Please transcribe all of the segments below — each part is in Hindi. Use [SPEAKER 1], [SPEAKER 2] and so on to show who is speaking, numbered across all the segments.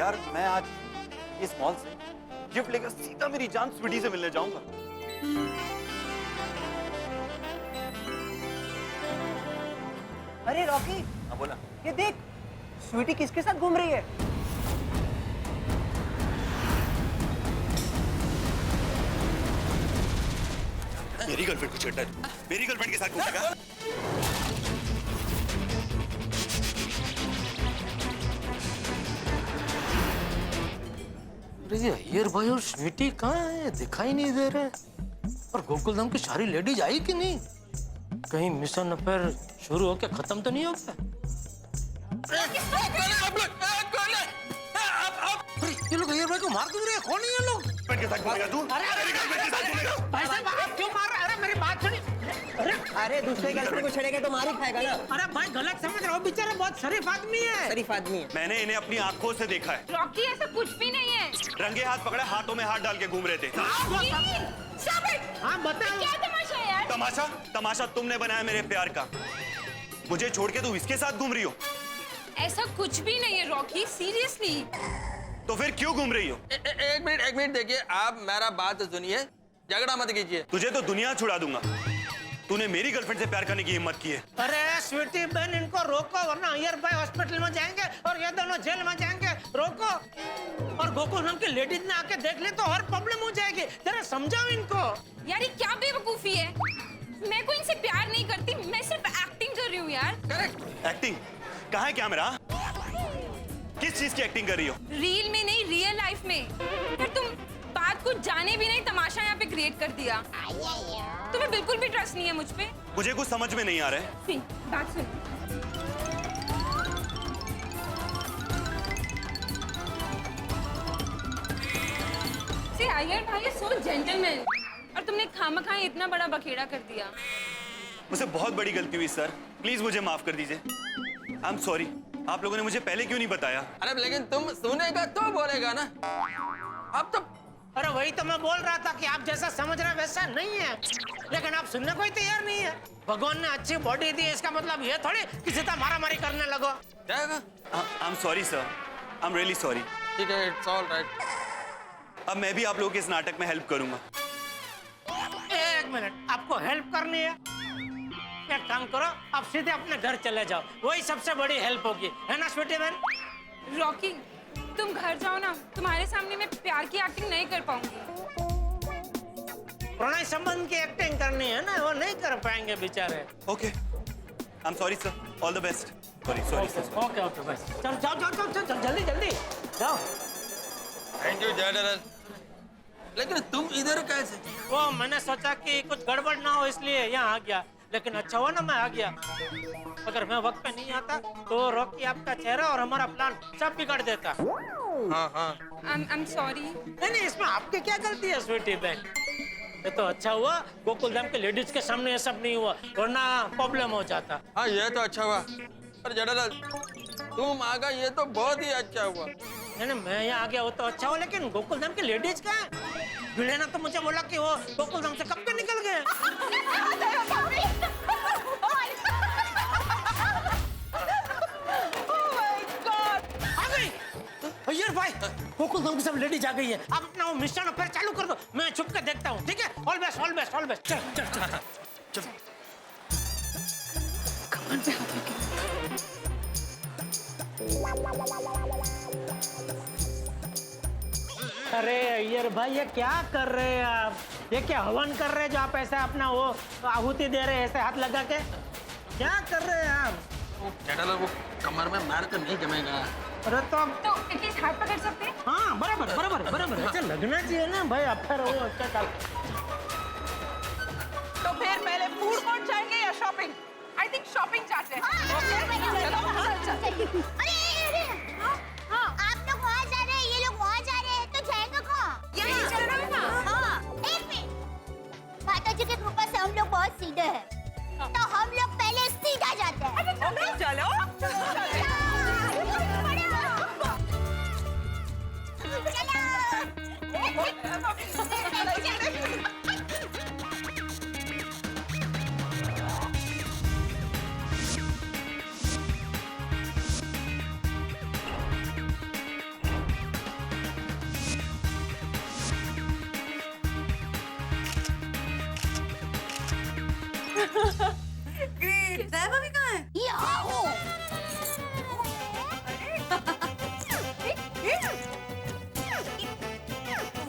[SPEAKER 1] यार मैं आज इस मॉल से गिफ्ट लेकर सीधा मेरी जान स्वीटी से मिलने जाऊंगा।
[SPEAKER 2] अरे रॉकी,
[SPEAKER 1] हाँ बोला।
[SPEAKER 2] ये देख, स्वीटी किसके साथ घूम रही है?
[SPEAKER 1] मेरी गर्लफ्रेंड को छेड़ता है, मेरी गर्लफ्रेंड के साथ घूमेगा?
[SPEAKER 3] अरे ये अय्यर भाई और स्वीटी कहाँ है? दिखाई नहीं दे रहे। और गोकुलधाम की सारी लेडीज आई कि नहीं? कहीं मिशन अफेयर शुरू होके खत्म तो नहीं हो गया? ये लोग अय्यर भाई को मार क्यों रहे हैं? कौन है ये लोग?
[SPEAKER 1] गर्लफ्रेंड के साथ घूमेगा तू? मेरी गर्लफ्रेंड के साथ घूमेगा?
[SPEAKER 3] भाई साहब आप क्यों मार रहे हैं? अरे मेरी बात सुनिए।
[SPEAKER 2] अरे दूसरे गर्लफ्रेंड को छेड़ेगा तो मार ही खाएगा ना।
[SPEAKER 3] अरे भाई गलत समझ रहे हो, बेचारा बहुत शरीफ आदमी है।
[SPEAKER 2] शरीफ आदमी है।
[SPEAKER 1] मैंने इन्हें अपनी आंखों से देखा है।
[SPEAKER 4] रॉकी ऐसा कुछ भी नहीं है।
[SPEAKER 1] रंगे हाथ पकड़े, हाथों में हाथ डाल के घूम रहे थे।
[SPEAKER 3] हाँ बताओ।
[SPEAKER 4] क्या तमाशा है यार?
[SPEAKER 1] तमाशा? तमाशा तुमने बनाया मेरे प्यार का। मुझे छोड़ के तू इसके साथ घूम रही हो?
[SPEAKER 4] ऐसा कुछ भी नहीं है रॉकी, सीरियसली।
[SPEAKER 1] तो फिर क्यों घूम रही हो?
[SPEAKER 5] एक मिनट देखिए, आप मेरा बात सुनिए, झगड़ा मत कीजिए।
[SPEAKER 1] तुझे तो दुनिया छुड़ा दूंगा। तूने मेरी गर्लफ्रेंड से प्यार करने की हिम्मत की है।
[SPEAKER 3] अरे स्वीटी बहन, इनको रोको वरना अय्यर भाई हॉस्पिटल में जाएंगे और ये दोनों जेल में जाएंगे। रोको। और गोकुलधाम की लेडीज ने आके देख ले तो और प्रॉब्लम हो जाएगी। जरा समझाओ इनको।
[SPEAKER 4] यार ये क्या बेवकूफी है? मैं कोई इनसे प्यार नहीं करती, मैं सिर्फ एक्टिंग कर रही हूँ यार।
[SPEAKER 5] करेक्ट।
[SPEAKER 1] एक्टिंग? कहाँ है कैमरा? किस चीज की एक्टिंग कर रही हो?
[SPEAKER 4] रील में नहीं, रियल लाइफ में। यार तुम बात कुछ जाने भी नहीं, तमाशा यहाँ पे क्रिएट कर दिया। तुम्हें बिल्कुल भी ट्रस्ट नहीं है मुझ पे।
[SPEAKER 1] मुझे कुछ समझ में नहीं आ रहा है।
[SPEAKER 4] सी, बात सुन। सी, अय्यर भाई इज सो जेंटलमैन और तुमने खामखा इतना बड़ा बखेड़ा कर दिया।
[SPEAKER 1] मुझसे बहुत बड़ी गलती हुई सर, प्लीज मुझे माफ कर दीजिए। आई एम सॉरी। आप लोगों ने मुझे पहले क्यों नहीं बताया?
[SPEAKER 5] अरे लेकिन तुम सुनेगा तो बोलेगा ना। अब तो
[SPEAKER 3] अरे वही तो मैं बोल रहा था कि आप जैसा समझ रहे वैसा नहीं है, लेकिन आप सुनने को ही तैयार नहीं है। भगवान ने अच्छी बॉडी दी, इसका मतलब ये थोड़ी किसी तरह मारामारी करने लगो।
[SPEAKER 5] जाएगा।
[SPEAKER 1] आई am sorry sir, I am really sorry.
[SPEAKER 5] ठीक है, इट्स ऑल राइट।
[SPEAKER 1] अब मैं भी आप लोगों के इस नाटक में हेल्प करूंगा।
[SPEAKER 3] एक मिनट, आपको हेल्प करनी है? एक काम करो, आप सीधे अपने घर चले जाओ, वही सबसे बड़ी हेल्प होगी, है ना स्वीटी बहन?
[SPEAKER 4] रॉकी तुम घर जाओ ना, तुम्हारे सामने मैं प्यार की एक्टिंग नहीं कर पाऊंगी।
[SPEAKER 3] प्रणय संबंध की एक्टिंग करनी है ना, वो नहीं कर पाएंगे बेचारे।
[SPEAKER 1] Okay, I am sorry sir, all the best. Sorry sorry sir.
[SPEAKER 3] Okay okay बस, चल जाओ जाओ जाओ चल जल्दी जल्दी जाओ।
[SPEAKER 5] थैंक यू जेडल। लेकिन तुम इधर कैसे?
[SPEAKER 3] वो मैंने सोचा कि कुछ गड़बड़ ना हो इसलिए यहाँ आ गया, लेकिन अच्छा हुआ ना मैं आ गया। अगर मैं वक्त पे नहीं आता तो रॉकी आपका चेहरा और हमारा प्लान सब बिगाड़ देता।
[SPEAKER 5] हाँ हाँ।
[SPEAKER 4] आई एम सॉरी।
[SPEAKER 3] नहीं, इसमें आपकी क्या गलती है स्वीटी बहन? ये तो अच्छा हुआ गोकुलधाम के लेडीज के सामने ये सब नहीं हुआ, वरना प्रॉब्लम हो जाता।
[SPEAKER 5] हाँ ये तो अच्छा हुआ। पर जेडल तुम आ गए, ये तो बहुत ही अच्छा हुआ।
[SPEAKER 3] नहीं मैं यहाँ आ गया वो तो अच्छा हुआ, लेकिन गोकुलधाम के लेडीज कहाँ है? भिड़े ने तो मुझे बोला कि वो गोकुलधाम से कब के निकल गए। आ गई अय्यर भाई, गोकुलधाम की सब लेडीज आ गई है। आप अपना वो मिशन अफेयर चालू कर दो, मैं छुप के देखता हूँ, ठीक है? All best all best all best. चल चल चल चल। अरे अय्यर भाई ये क्या कर रहे हैं आप? ये क्या हवन कर रहे हैं जो आप ऐसे अपना वो आहुति दे रहे हैं ऐसे हाथ लगा के? क्या कर रहे हैं आप?
[SPEAKER 5] जेडल वो कमर में मार कर नहीं जमेगा।
[SPEAKER 3] अरे तो
[SPEAKER 4] एटलीस्ट हाथ पकड़ सकते हैं?
[SPEAKER 3] हाँ बराबर बराबर बराबर, अच्छा लगना चाहिए ना भाई। अफेयर हो अच्छा चल।
[SPEAKER 6] तो फिर पहले फूड कोर्ट जाएंगे या शॉपिंग? आई थिंक शॉपिंग जाते हैं।
[SPEAKER 7] आप लोग वहाँ जा रहे हैं, ये लोग वहाँ जा रहे हैं, तो जाएगा कहाँ?
[SPEAKER 4] यही चल रहा है ना?
[SPEAKER 7] हाँ, एक मिनट। माता जी की कृपा से हम लोग बहुत सीधे हैं, तो हम लोग पहले सीधा जाते हैं।
[SPEAKER 6] चलो दया भाभी कहाँ है?
[SPEAKER 7] यहाँ हो।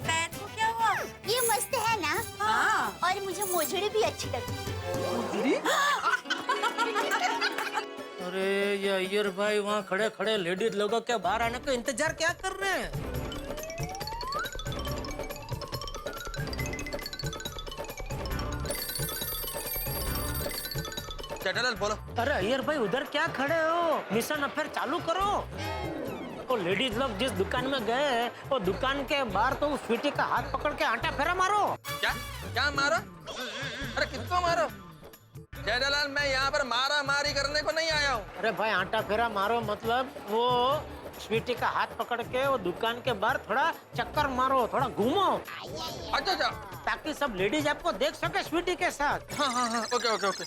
[SPEAKER 6] पैर को क्या हुआ?
[SPEAKER 7] ये मस्त है ना?
[SPEAKER 6] हाँ।
[SPEAKER 7] और मुझे मोजड़ी भी अच्छी लगती है।
[SPEAKER 3] अरे ये अय्यर भाई वहाँ खड़े खड़े लेडीज लोगों के बाहर आने का इंतजार क्या कर रहे हैं?
[SPEAKER 5] जेठालाल बोलो।
[SPEAKER 3] अरे अय्यर भाई उधर क्या खड़े हो? मिशन अफेयर चालू करो। वो लेडीज लोग जिस दुकान में गए हैं, वो दुकान के बाहर तो उस स्वीटी का हाथ पकड़ के आटा फेरा मारो।
[SPEAKER 5] क्या क्या मारो? अरे किसको मारो? जेठालाल मैं यहाँ पर मारा मारी करने को नहीं आया हूँ।
[SPEAKER 3] अरे भाई आटा फेरा मारो मतलब वो स्वीटी का हाथ पकड़ के वो दुकान के बाहर थोड़ा चक्कर मारो, थोड़ा घूमो,
[SPEAKER 5] अच्छा अच्छा।
[SPEAKER 3] ताकि सब लेडीज आपको देख सके स्वीटी के साथ।
[SPEAKER 5] हाँ हाँ हाँ ओके ओके ओके।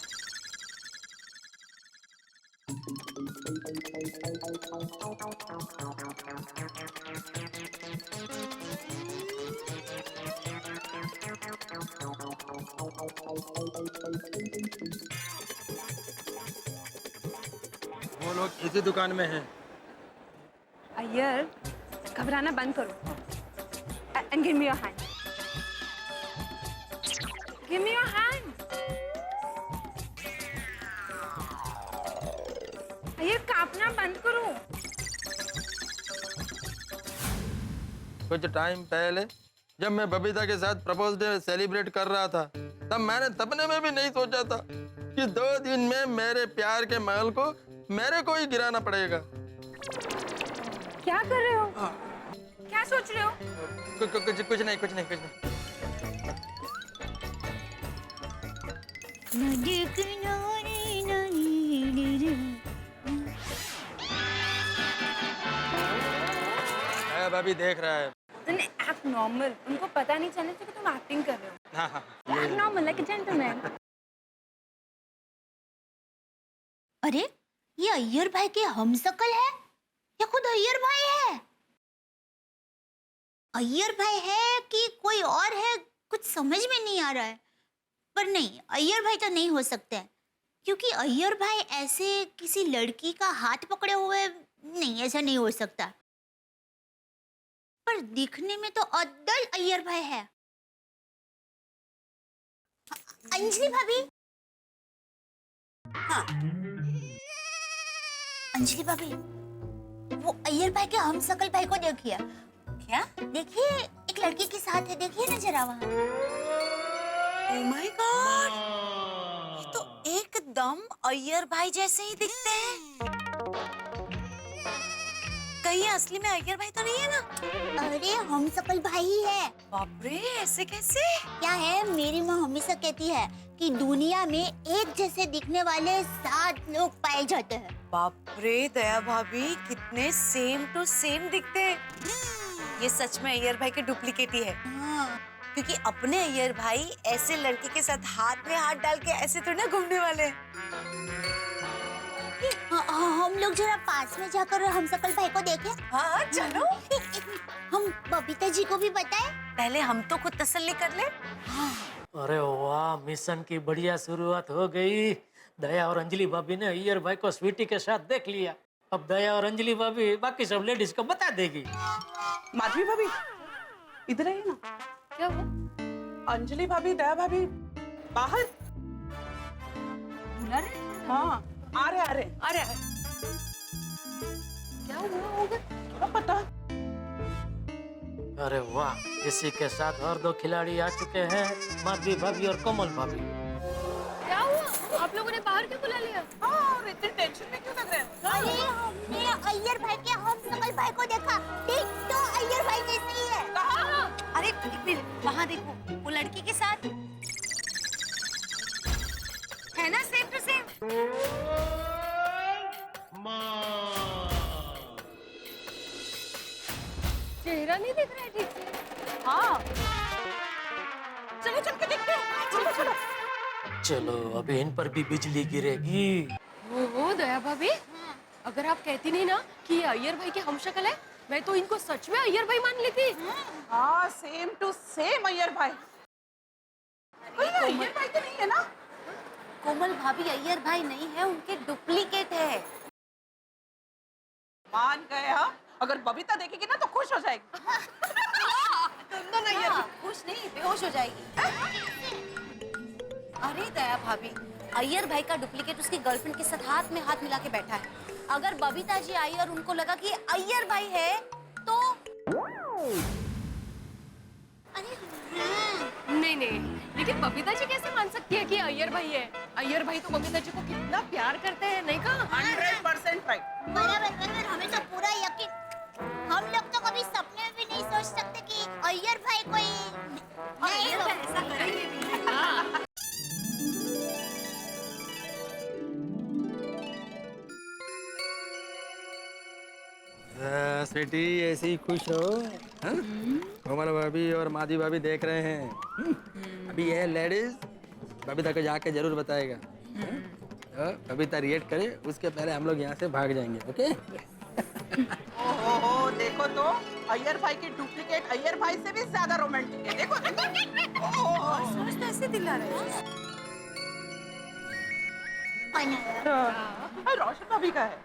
[SPEAKER 5] वो लोग इसी दुकान में हैं।
[SPEAKER 4] अय्यर, घबराना बंद करो and give me your hand. Give me your hand. Iyer कांपना बंद करो।
[SPEAKER 5] कुछ टाइम पहले जब मैं बबीता के साथ प्रपोज डे सेलिब्रेट कर रहा था, तब मैंने सपने में भी नहीं सोचा था कि 2 दिन में मेरे प्यार के महल को मेरे को ही गिराना पड़ेगा।
[SPEAKER 4] क्या कर रहे हो? क्या सोच रहे हो?
[SPEAKER 5] कुछ नहीं कुछ नहीं कुछ नहीं।
[SPEAKER 7] नदी किनारे नदी।
[SPEAKER 5] भाभी देख रहा है।
[SPEAKER 4] एक्ट नॉर्मल, उनको पता नहीं चलने चाहिए कि तुम एक्टिंग कर रहे हो।
[SPEAKER 5] हाँ हाँ
[SPEAKER 4] act normal like a gentleman.
[SPEAKER 7] अरे ये अय्यर भाई के हमशक्ल है या खुद अय्यर भाई है? अय्यर भाई है कि कोई और है, कुछ समझ में नहीं आ रहा है। पर नहीं, अय्यर भाई तो नहीं हो सकते हैं, क्योंकि अय्यर भाई ऐसे किसी लड़की का हाथ पकड़े हुए नहीं, ऐसा नहीं हो सकता। पर दिखने में तो अद्दल अय्यर भाई है। अंजलि भाभी। हाँ अंजलि भाभी, वो अय्यर भाई के हमशक्ल भाई को देखिए। क्या? देखिए एक लड़की के साथ है, देखिए ना जरा वहाँ।
[SPEAKER 6] Oh my God! ये तो एकदम अय्यर भाई जैसे ही दिखते हैं। कहीं असली में अय्यर भाई तो नहीं है ना?
[SPEAKER 7] अरे हमशक्ल भाई ही है।
[SPEAKER 6] बाप रे, ऐसे कैसे?
[SPEAKER 7] क्या है, मेरी माँ हमेशा कहती है कि दुनिया में एक जैसे दिखने वाले 7 लोग पाए जाते हैं।
[SPEAKER 6] बाप रे दया भाभी, कितने सेम टू सेम दिखते हैं। ये सच में अय्यर भाई के डुप्लीकेट ही है।
[SPEAKER 7] हाँ।
[SPEAKER 6] क्योंकि अपने अय्यर भाई ऐसे लड़के के साथ हाथ में हाथ डाल के ऐसे थोड़ी ना घूमने वाले।
[SPEAKER 7] हम लोग जरा पास में जाकर हमशक्ल भाई को देखें।
[SPEAKER 6] हाँ चलो।
[SPEAKER 7] हम बबीता जी को भी बताएं।
[SPEAKER 6] पहले हम तो खुद तसल्ली कर ले।
[SPEAKER 3] अरे वाह, मिशन की बढ़िया शुरुआत हो गई। दया और अंजलि भाभी ने अय्यर भाई को स्वीटी के साथ देख लिया। अब दया और अंजलि भाभी बाकी सब लेडीज को बता देगी।
[SPEAKER 8] माधवी भाभी इधर आइए ना।
[SPEAKER 4] क्या हुआ?
[SPEAKER 8] अंजलि भाभी, दया भाभी बाहर।
[SPEAKER 4] बुला रहे?
[SPEAKER 8] हाँ आ रहे।
[SPEAKER 4] अरे क्या हुआ होगा?
[SPEAKER 8] क्या पता।
[SPEAKER 3] अरे वाह, इसी के साथ और 2 खिलाड़ी आ चुके हैं, माधवी भाभी और कोमल भाभी।
[SPEAKER 4] क्या हुआ? आप लोगों ने बाहर क्यों बुला लिया?
[SPEAKER 8] हाँ और इतने टेंशन में क्यों लग रहे हैं?
[SPEAKER 7] अरे हमने अय्यर भाई के हमशक्ल भाई को देखा। देख तो अय्यर भाई जैसे ही है।
[SPEAKER 8] कहाँ?
[SPEAKER 6] अरे एक मिनट, वहाँ देखो, वो लड़की के साथ है ना, सेम टू सेम।
[SPEAKER 4] चेहरा नहीं दिख रहा है ठीक से।
[SPEAKER 6] हाँ
[SPEAKER 8] चलो चल के देखते हैं। चलो चलो।
[SPEAKER 3] चलो अभी इन पर भी बिजली गिरेगी।
[SPEAKER 4] वो दया भाभी, अगर आप कहती नहीं ना कि ये अय्यर भाई के हमशक्ल है, मैं तो इनको सच में अय्यर भाई मान लेती।
[SPEAKER 8] हाँ सेम टू सेम अय्यर भाई। अय्यर भाई तो नहीं है ना?
[SPEAKER 6] कोमल भाभी अय्यर भाई नहीं है, उनके डुप्लीकेट है।
[SPEAKER 8] मान गए हाँ? अगर बबीता देखेगी ना तो खुश हो जाएगी। तुम तो नहीं
[SPEAKER 6] हाँ, खुश नहीं, बेहोश हो जाएगी। अरे दया भाभी, अय्यर भाई का डुप्लीकेट उसकी गर्लफ्रेंड के साथ हाथ में हाथ मिला के बैठा है। अगर बबीता जी आई और उनको लगा कि अय्यर भाई है तो
[SPEAKER 4] नहीं नहीं, लेकिन बबीता जी कैसे मान सकती है कि अय्यर भाई है? अय्यर भाई तो बबीता जी को कितना प्यार करते हैं, नहीं कहा?
[SPEAKER 8] 100% राइट।
[SPEAKER 7] बराबर बराबर, हमें तो पूरा यकीन। हम लोग तो कभी सपने में भी नहीं सोच सकते कि अय्यर भाई कोई
[SPEAKER 6] अय्यर भाई ऐसा करेंगे भी। हाँ।
[SPEAKER 5] स्वीटी ऐसे ही खुश हो। हाँ? कोमल भाभी और माधी भाभी देख रहे हैं। अभी ये लेडीज बबीता को जाके जरूर बताएगा। हाँ? बबीता रिएक्ट करे उसके पहले हम लोग यहाँ से भाग जाएंगे। ओके?
[SPEAKER 8] ओहो देखो तो, अय्यर भाई की डुप्लीकेट अय्यर भाई से भी ज्यादा रोमांटिक है। देखो देखो। ओहो
[SPEAKER 6] समझ तो ऐसे दिला रहे हैं।
[SPEAKER 8] रोशन भाभी का है।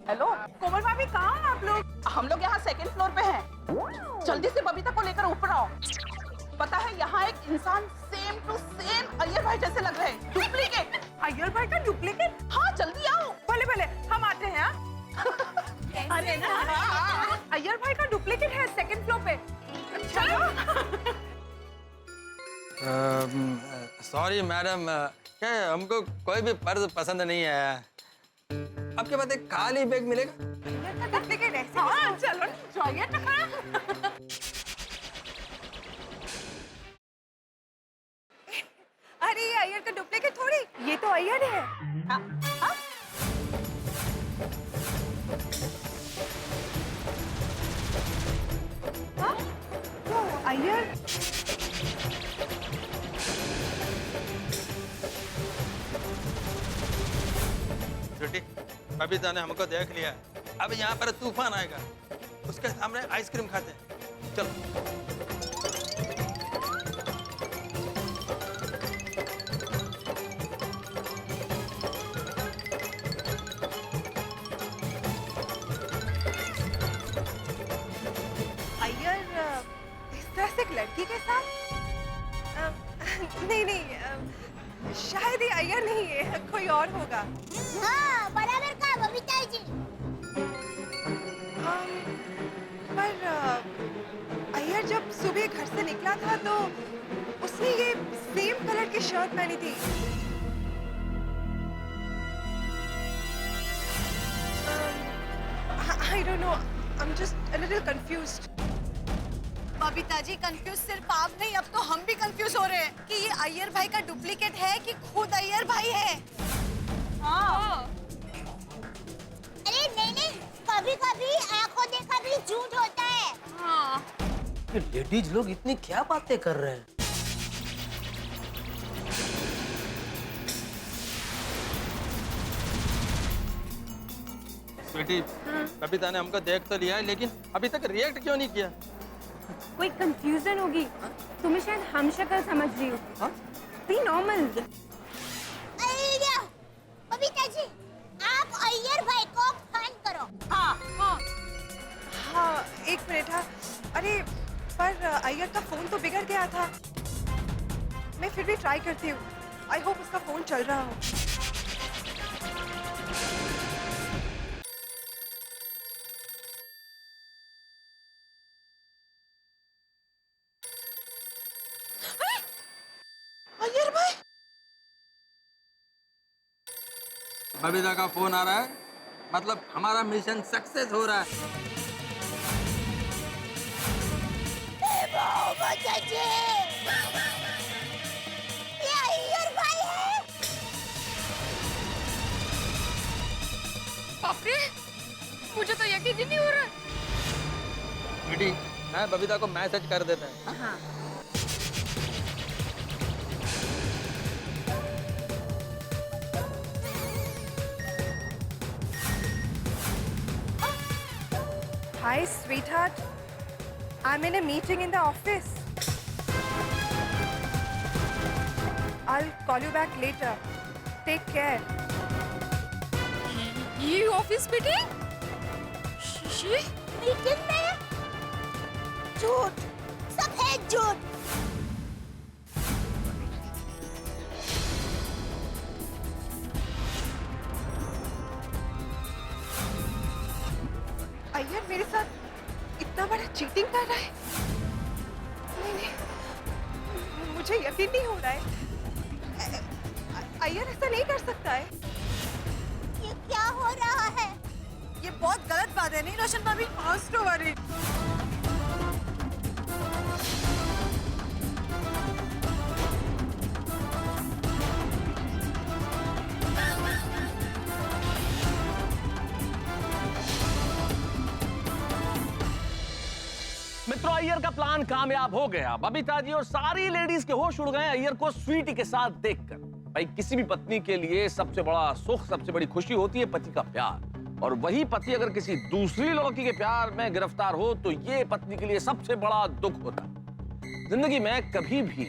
[SPEAKER 8] हेलो कोमल भाभी, कहाँ हैं आप लोग? हम लोग यहाँ सेकंड फ्लोर पे हैं। जल्दी से बबीता को लेकर ऊपर आओ। पता है यहाँ एक इंसान सेम टू सेम अय्यर भाई जैसे लग रहे हैं। डुप्लीकेट। अय्यर भाई का डुप्लीकेट? हाँ जल्दी आओ। भले भले हम आते हैं। अरे ना, अय्यर भाई का डुप्लीकेट है सेकंड फ्लोर पे। चलो।
[SPEAKER 5] सॉरी मैडम, क्या हमको कोई भी पर्स पसंद नहीं आया। आपके पास एक खाली बैग मिलेगा?
[SPEAKER 8] डुप्लीकेट है। हाँ चलो जाइए ना। अरे ये अय्यर का डुप्लीकेट थोड़ी, ये तो अय्यर है। तो अय्यर
[SPEAKER 5] स्वीटी, बबीता ने हमको देख लिया। अब यहाँ पर तूफान आएगा। उसके सामने आइसक्रीम खाते हैं। चलो।
[SPEAKER 8] अय्यर इस तरह से एक लड़की के साथ नहीं नहीं, शायद ये अय्यर नहीं है, कोई और होगा।
[SPEAKER 7] हाँ बराबर का बबीता जी।
[SPEAKER 8] पर अय्यर जब सुबह घर से निकला था तो उसने ये सेम कलर की शर्ट पहनी थी। I don't know, I'm just a little confused.
[SPEAKER 6] Babita ji confuse सिर्फ आप नहीं, अब तो हम भी कंफ्यूज हो रहे हैं कि ये अय्यर भाई का डुप्लीकेट है कि खुद अय्यर भाई है।
[SPEAKER 4] हाँ।
[SPEAKER 7] अरे नहीं नहीं, कभी कभी आंखों देखा भी झूठ होता है।
[SPEAKER 4] हाँ।
[SPEAKER 2] लेडीज लोग इतनी क्या बातें कर रहे हैं?
[SPEAKER 5] स्वीटी, बबीता ने हमको देख तो लिया है, लेकिन अभी तक रिएक्ट क्यों नहीं किया?
[SPEAKER 4] कोई कंफ्यूजन होगी। तुम्हें शायद हम शक्ल समझ रही हो। Be normal.
[SPEAKER 7] अय्या, बबीता जी, आप अय्यर भाई को फोन करो।
[SPEAKER 8] हाँ हाँ हाँ, एक मिनट। हाँ अरे पर अय्यर का फोन तो बिगड़ गया था। मैं फिर भी ट्राई करती हूँ। आई होप उसका फोन चल रहा हो। अय्यर भाई,
[SPEAKER 5] बबीता का फोन आ रहा है, मतलब हमारा मिशन सक्सेस हो रहा है।
[SPEAKER 7] बबीता जी, ये अय्यर भाई है।
[SPEAKER 4] बाप रे, मुझे तो यकीन ही नहीं हो रहा।
[SPEAKER 5] स्वीटी, मैं बबीता को मैसेज कर देता है।
[SPEAKER 6] हाँ।
[SPEAKER 8] Hi, sweetheart. I'm in a meeting in the office. I'll call you back later.
[SPEAKER 4] Take care. ये ऑफिस मीटिंग?
[SPEAKER 7] मीटिंग में झूठ, सब है झूठ।
[SPEAKER 8] अय्यर मेरे साथ इतना बड़ा चीटिंग कर रहा है। नहीं, मुझे यकीन नहीं हो रहा है। अय्यर ऐसा नहीं कर सकता है।
[SPEAKER 7] ये क्या हो रहा है?
[SPEAKER 8] ये बहुत गलत बात है, नहीं रोशन भाभी? तो वरी।
[SPEAKER 9] मित्रों, अय्यर का प्लान कामयाब हो गया। बबीता जी और सारी लेडीज के होश उड़ गए अय्यर को स्वीटी के साथ देखकर। भाई, किसी भी पत्नी के लिए सबसे बड़ा सुख, सबसे बड़ी खुशी होती है पति का प्यार, और वही पति अगर किसी दूसरी लड़की के प्यार में गिरफ्तार हो तो ये पत्नी के लिए सबसे बड़ा दुख होता है। जिंदगी में कभी भी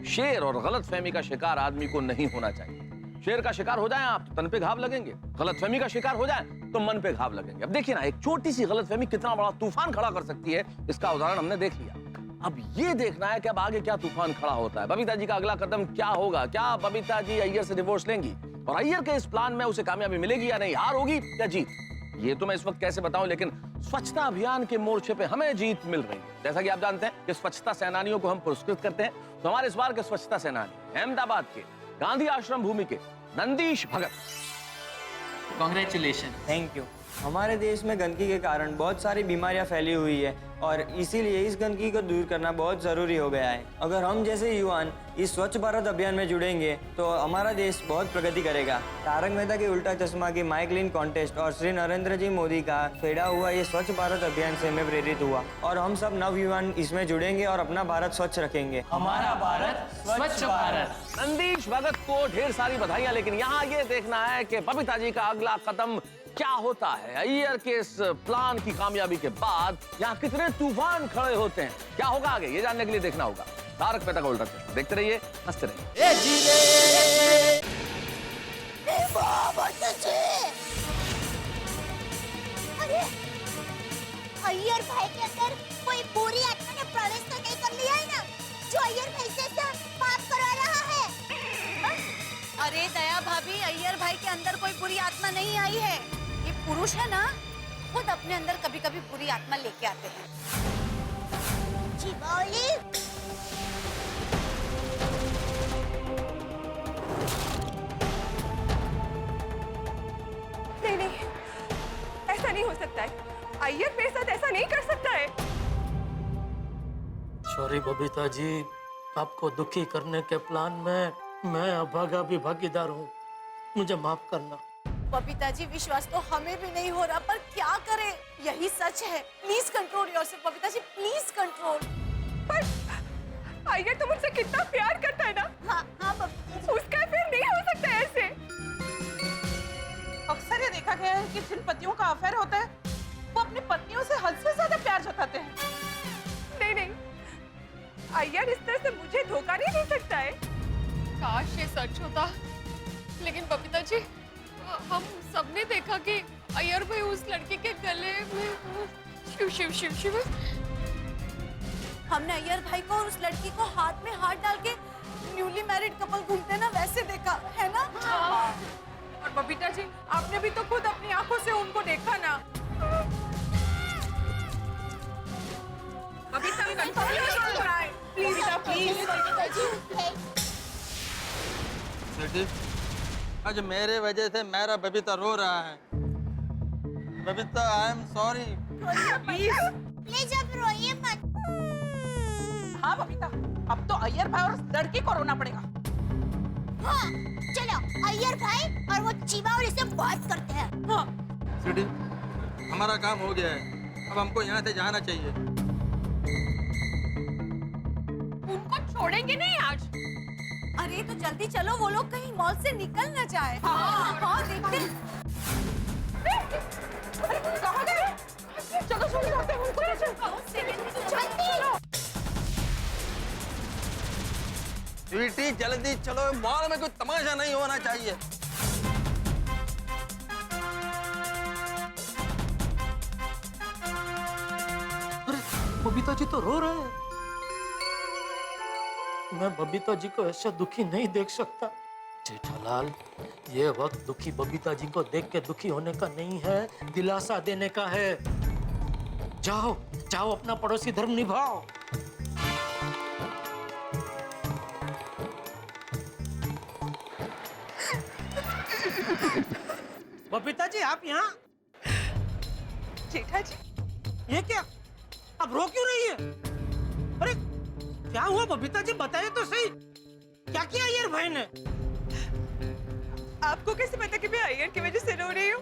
[SPEAKER 9] शेर और गलतफहमी का शिकार आदमी को नहीं होना चाहिए। शेर का शिकार हो जाए आप तो तन पे घाव लगेंगे, गलतफहमी का शिकार हो जाए तो मन पे घाव लगेंगे। अब देखिए ना, एक छोटी सी गलतफहमी कितना बड़ा तूफान खड़ा कर सकती है, इसका उदाहरण हमने देख लिया। अब ये देखना है कि अब आगे क्या तूफान खड़ा होता है। बबीता जी का अगला कदम क्या होगा? क्या बबीता जी अय्यर से डिवोर्स लेंगी और अय्यर के इस प्लान में उसे कामयाबी मिलेगी या नहीं? हार होगी या जीत? ये तो मैं इस वक्त कैसे बताऊं, लेकिन स्वच्छता अभियान के मोर्चे पे हमें जीत मिल रही है। जैसा कि आप जानते हैं कि स्वच्छता सेनानियों को हम पुरस्कृत करते हैं, तो हमारे इस बार के स्वच्छता सेनानी अहमदाबाद के गांधी आश्रम भूमि के नंदीश भगत।
[SPEAKER 10] कॉन्ग्रेचुलेशन।
[SPEAKER 2] Thank you. हमारे देश में गंदगी के कारण बहुत सारी बीमारियां फैली हुई है और इसीलिए इस गंदगी को दूर करना बहुत ज़रूरी हो गया है। अगर हम जैसे युवान इस स्वच्छ भारत अभियान में जुड़ेंगे तो हमारा देश बहुत प्रगति करेगा। तारक मेहता की उल्टा चश्मा की माई क्लीन कॉन्टेस्ट और श्री नरेंद्र जी मोदी का फेडा हुआ ये स्वच्छ भारत अभियान से मैं प्रेरित हुआ और हम सब नवयुवान इसमें जुड़ेंगे और अपना भारत स्वच्छ रखेंगे।
[SPEAKER 10] हमारा भारत स्वच्छ भारत।
[SPEAKER 9] नंदीश भगत को ढेर सारी बधाइयां, लेकिन यहाँ ये देखना है कि बबीता जी का अगला कदम क्या होता है। अय्यर के इस प्लान की कामयाबी के बाद यहाँ कितने तूफान खड़े होते हैं, क्या होगा आगे, ये जानने के लिए देखना होगा तारक मेहता का उल्टा चश्मा। देखते रहिए, हंसते रहिए।
[SPEAKER 7] अरे अय्यर भाई के अंदर कोई बुरी आत्मा ने प्रवेश तो नहीं कर लिया है ना, जो अय्यर भाई से पाप करवा रहा है?
[SPEAKER 6] अरे दया भाभी, अय्यर भाई के अंदर कोई बुरी आत्मा नहीं आई है। ये पुरुष है ना, खुद अपने अंदर कभी कभी बुरी आत्मा लेके आते हैं।
[SPEAKER 7] जीवावली,
[SPEAKER 8] नहीं, ऐसा नहीं हो सकता है। अय्यर मेरे साथ ऐसा नहीं कर सकता है।
[SPEAKER 10] सॉरी बबीता जी, आपको दुखी करने के प्लान में मैं अभागा भी भागीदार हूँ, मुझे माफ करना।
[SPEAKER 6] बबीता जी, विश्वास तो हमें भी नहीं हो रहा, पर क्या करें, यही सच है। Please control yourself Babita ji, please control.
[SPEAKER 8] पर अय्यर तो मुझसे कितना प्यार करता है ना।
[SPEAKER 7] हाँ बबीता जी।
[SPEAKER 8] उसका फिर नहीं हो सकता ऐसे। अक्सर ये देखा गया है कि जिन पतियों का अफेयर होता है वो अपनी पत्नियों से हद से ज्यादा प्यार जताते हैं। नहीं, अय्यर इस तरह से मुझे धोखा नहीं दे सकता है।
[SPEAKER 4] काश ये सच होता, लेकिन बबीता जी, हम सबने देखा कि अय्यर भाई उस लड़की के गले में शिव शिव शिव शिव।
[SPEAKER 6] हमने अय्यर भाई को और उस लड़की को हाथ में हाथ डाल के न्यूली मैरिड कपल घूमते ना, वैसे देखा है ना?
[SPEAKER 8] हाँ। और बबीता जी, आपने भी तो खुद अपनी आंखों से उनको देखा ना। बबीता, प्लीज।
[SPEAKER 5] स्वीटी, आज मेरे वजह से मेरा बबीता रो रहा है। बबीता, आई एम सॉरी।
[SPEAKER 7] प्लीज अब रोइए मत।
[SPEAKER 8] हाँ बबीता, अब तो अय्यर भाई और उस लड़की को रोना पड़ेगा।
[SPEAKER 7] हाँ, चलो अय्यर भाई और वो चीबावली से बात करते हैं।
[SPEAKER 8] हाँ।
[SPEAKER 5] स्वीटी, हमारा काम हो गया है, अब हमको यहाँ से जाना चाहिए।
[SPEAKER 4] उनको छोड़ेंगे नहीं आज।
[SPEAKER 6] अरे तो जल्दी चलो, वो लोग कहीं मॉल से निकल ना जाए। हाँ, देखते हैं।
[SPEAKER 8] कहाँ गए? चलो छोड़ जाते हैं उनको।
[SPEAKER 5] स्वीटी, जल्दी चलो, मॉल में कोई तमाशा नहीं होना चाहिए।
[SPEAKER 10] बबीता जी तो रो रहे हैं। मैं बबीता जी को ऐसा दुखी नहीं देख सकता। जेठालाल, ये वक्त दुखी बबीता जी को देख के दुखी होने का नहीं है, दिलासा देने का है। जाओ जाओ, अपना पड़ोसी धर्म निभाओ।
[SPEAKER 3] बबीता जी आप यहाँ?
[SPEAKER 8] जेठा जी,
[SPEAKER 3] ये क्या? अब रो क्यों रही है? अरे क्या हुआ बबीता जी, बताइए तो सही। क्या किया अय्यर भाई ने?
[SPEAKER 8] आपको कैसे पता कि मैं अय्यर की वजह से रो रही हूँ?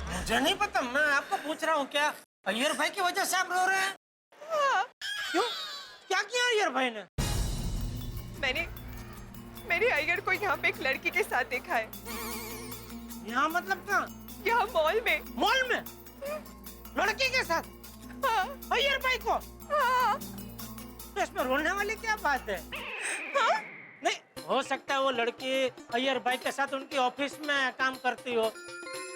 [SPEAKER 3] मुझे नहीं पता, मैं आपको पूछ रहा हूँ। क्या अय्यर भाई की वजह से आप रो रहे हैं? क्यों? क्या किया अय्यर भाई ने?
[SPEAKER 8] मैंने अय्यर को यहाँ पे एक लड़की के साथ देखा है।
[SPEAKER 3] यहाँ मतलब कहाँ?
[SPEAKER 8] यहाँ मॉल में।
[SPEAKER 3] मॉल में? लड़की के साथ?
[SPEAKER 8] हाँ,
[SPEAKER 3] अय्यर भाई को?
[SPEAKER 8] हाँ।
[SPEAKER 3] तो इसमें रोने वाली क्या बात है?
[SPEAKER 8] हाँ?
[SPEAKER 3] नहीं, हो सकता है वो लड़की अय्यर भाई के साथ उनकी ऑफिस में काम करती हो,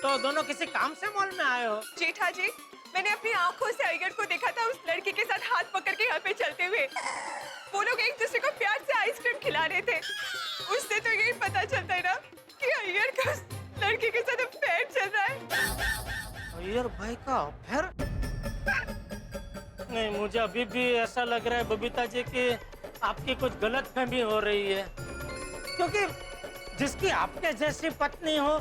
[SPEAKER 3] तो दोनों किसी काम से मॉल में आए हो।
[SPEAKER 8] जेठा जी, मैंने अपनी आंखों से अय्यर को देखा था उस लड़की के साथ हाथ पकड़ के यहाँ पे चलते हुए। वो लोग एक दूसरे को प्यार से आइसक्रीम खिला रहे थे। उससे तो यही पता चलता है ना कि अय्यर का उस लड़की के साथ अफेयर चल रहा है।
[SPEAKER 3] अय्यर भाई का अफेयर? नहीं, मुझे अभी भी ऐसा लग रहा है बबीता जी कि आपकी कुछ गलतफहमी हो रही है, क्योंकि जिसकी आपके जैसी पत्नी हो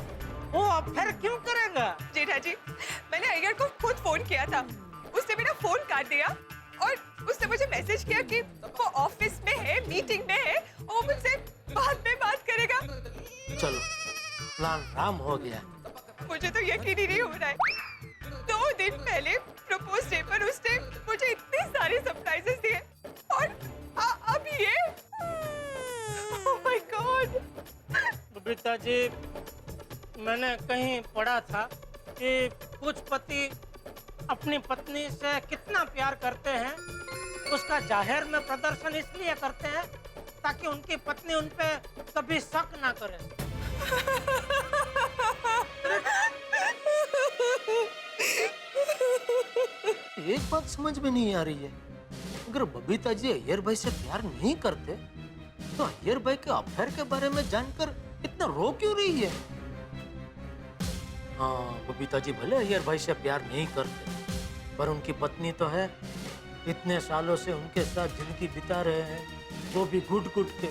[SPEAKER 3] वो अफेयर क्यों करेगा?
[SPEAKER 8] जेठा जी, मैंने अय्यर को खुद फोन किया था। उसने मेरा फोन काट दिया और उसने मुझे मैसेज किया कि वो ऑफिस में है, मीटिंग में है, वो मुझसे बाद में बात करेगा।
[SPEAKER 10] चलो, प्लान राम हो गया।
[SPEAKER 8] मुझे तो यकीन ही नहीं हो रहा है। 2 दिन पहले प्रपोज डे पर उसने मुझे इतने सारे सरप्राइजेस दिए और अब ये। Oh my God.
[SPEAKER 3] Babita ji, मैंने कहीं पढ़ा था कि कुछ पति अपनी पत्नी से कितना प्यार करते हैं उसका जाहिर में प्रदर्शन इसलिए करते हैं ताकि उनकी पत्नी उन पे कभी शक ना करे।
[SPEAKER 10] एक बात समझ में नहीं आ रही है, अगर बबीता जी अय्यर भाई से प्यार नहीं करते तो अय्यर भाई के अफेयर के बारे में जानकर इतना रो क्यों रही है? हाँ, बबीता जी भले अय्यर भाई से प्यार नहीं करते, पर उनकी पत्नी तो है। इतने सालों से उनके साथ जिंदगी बिता रहे हैं, वो भी घुट-घुट के।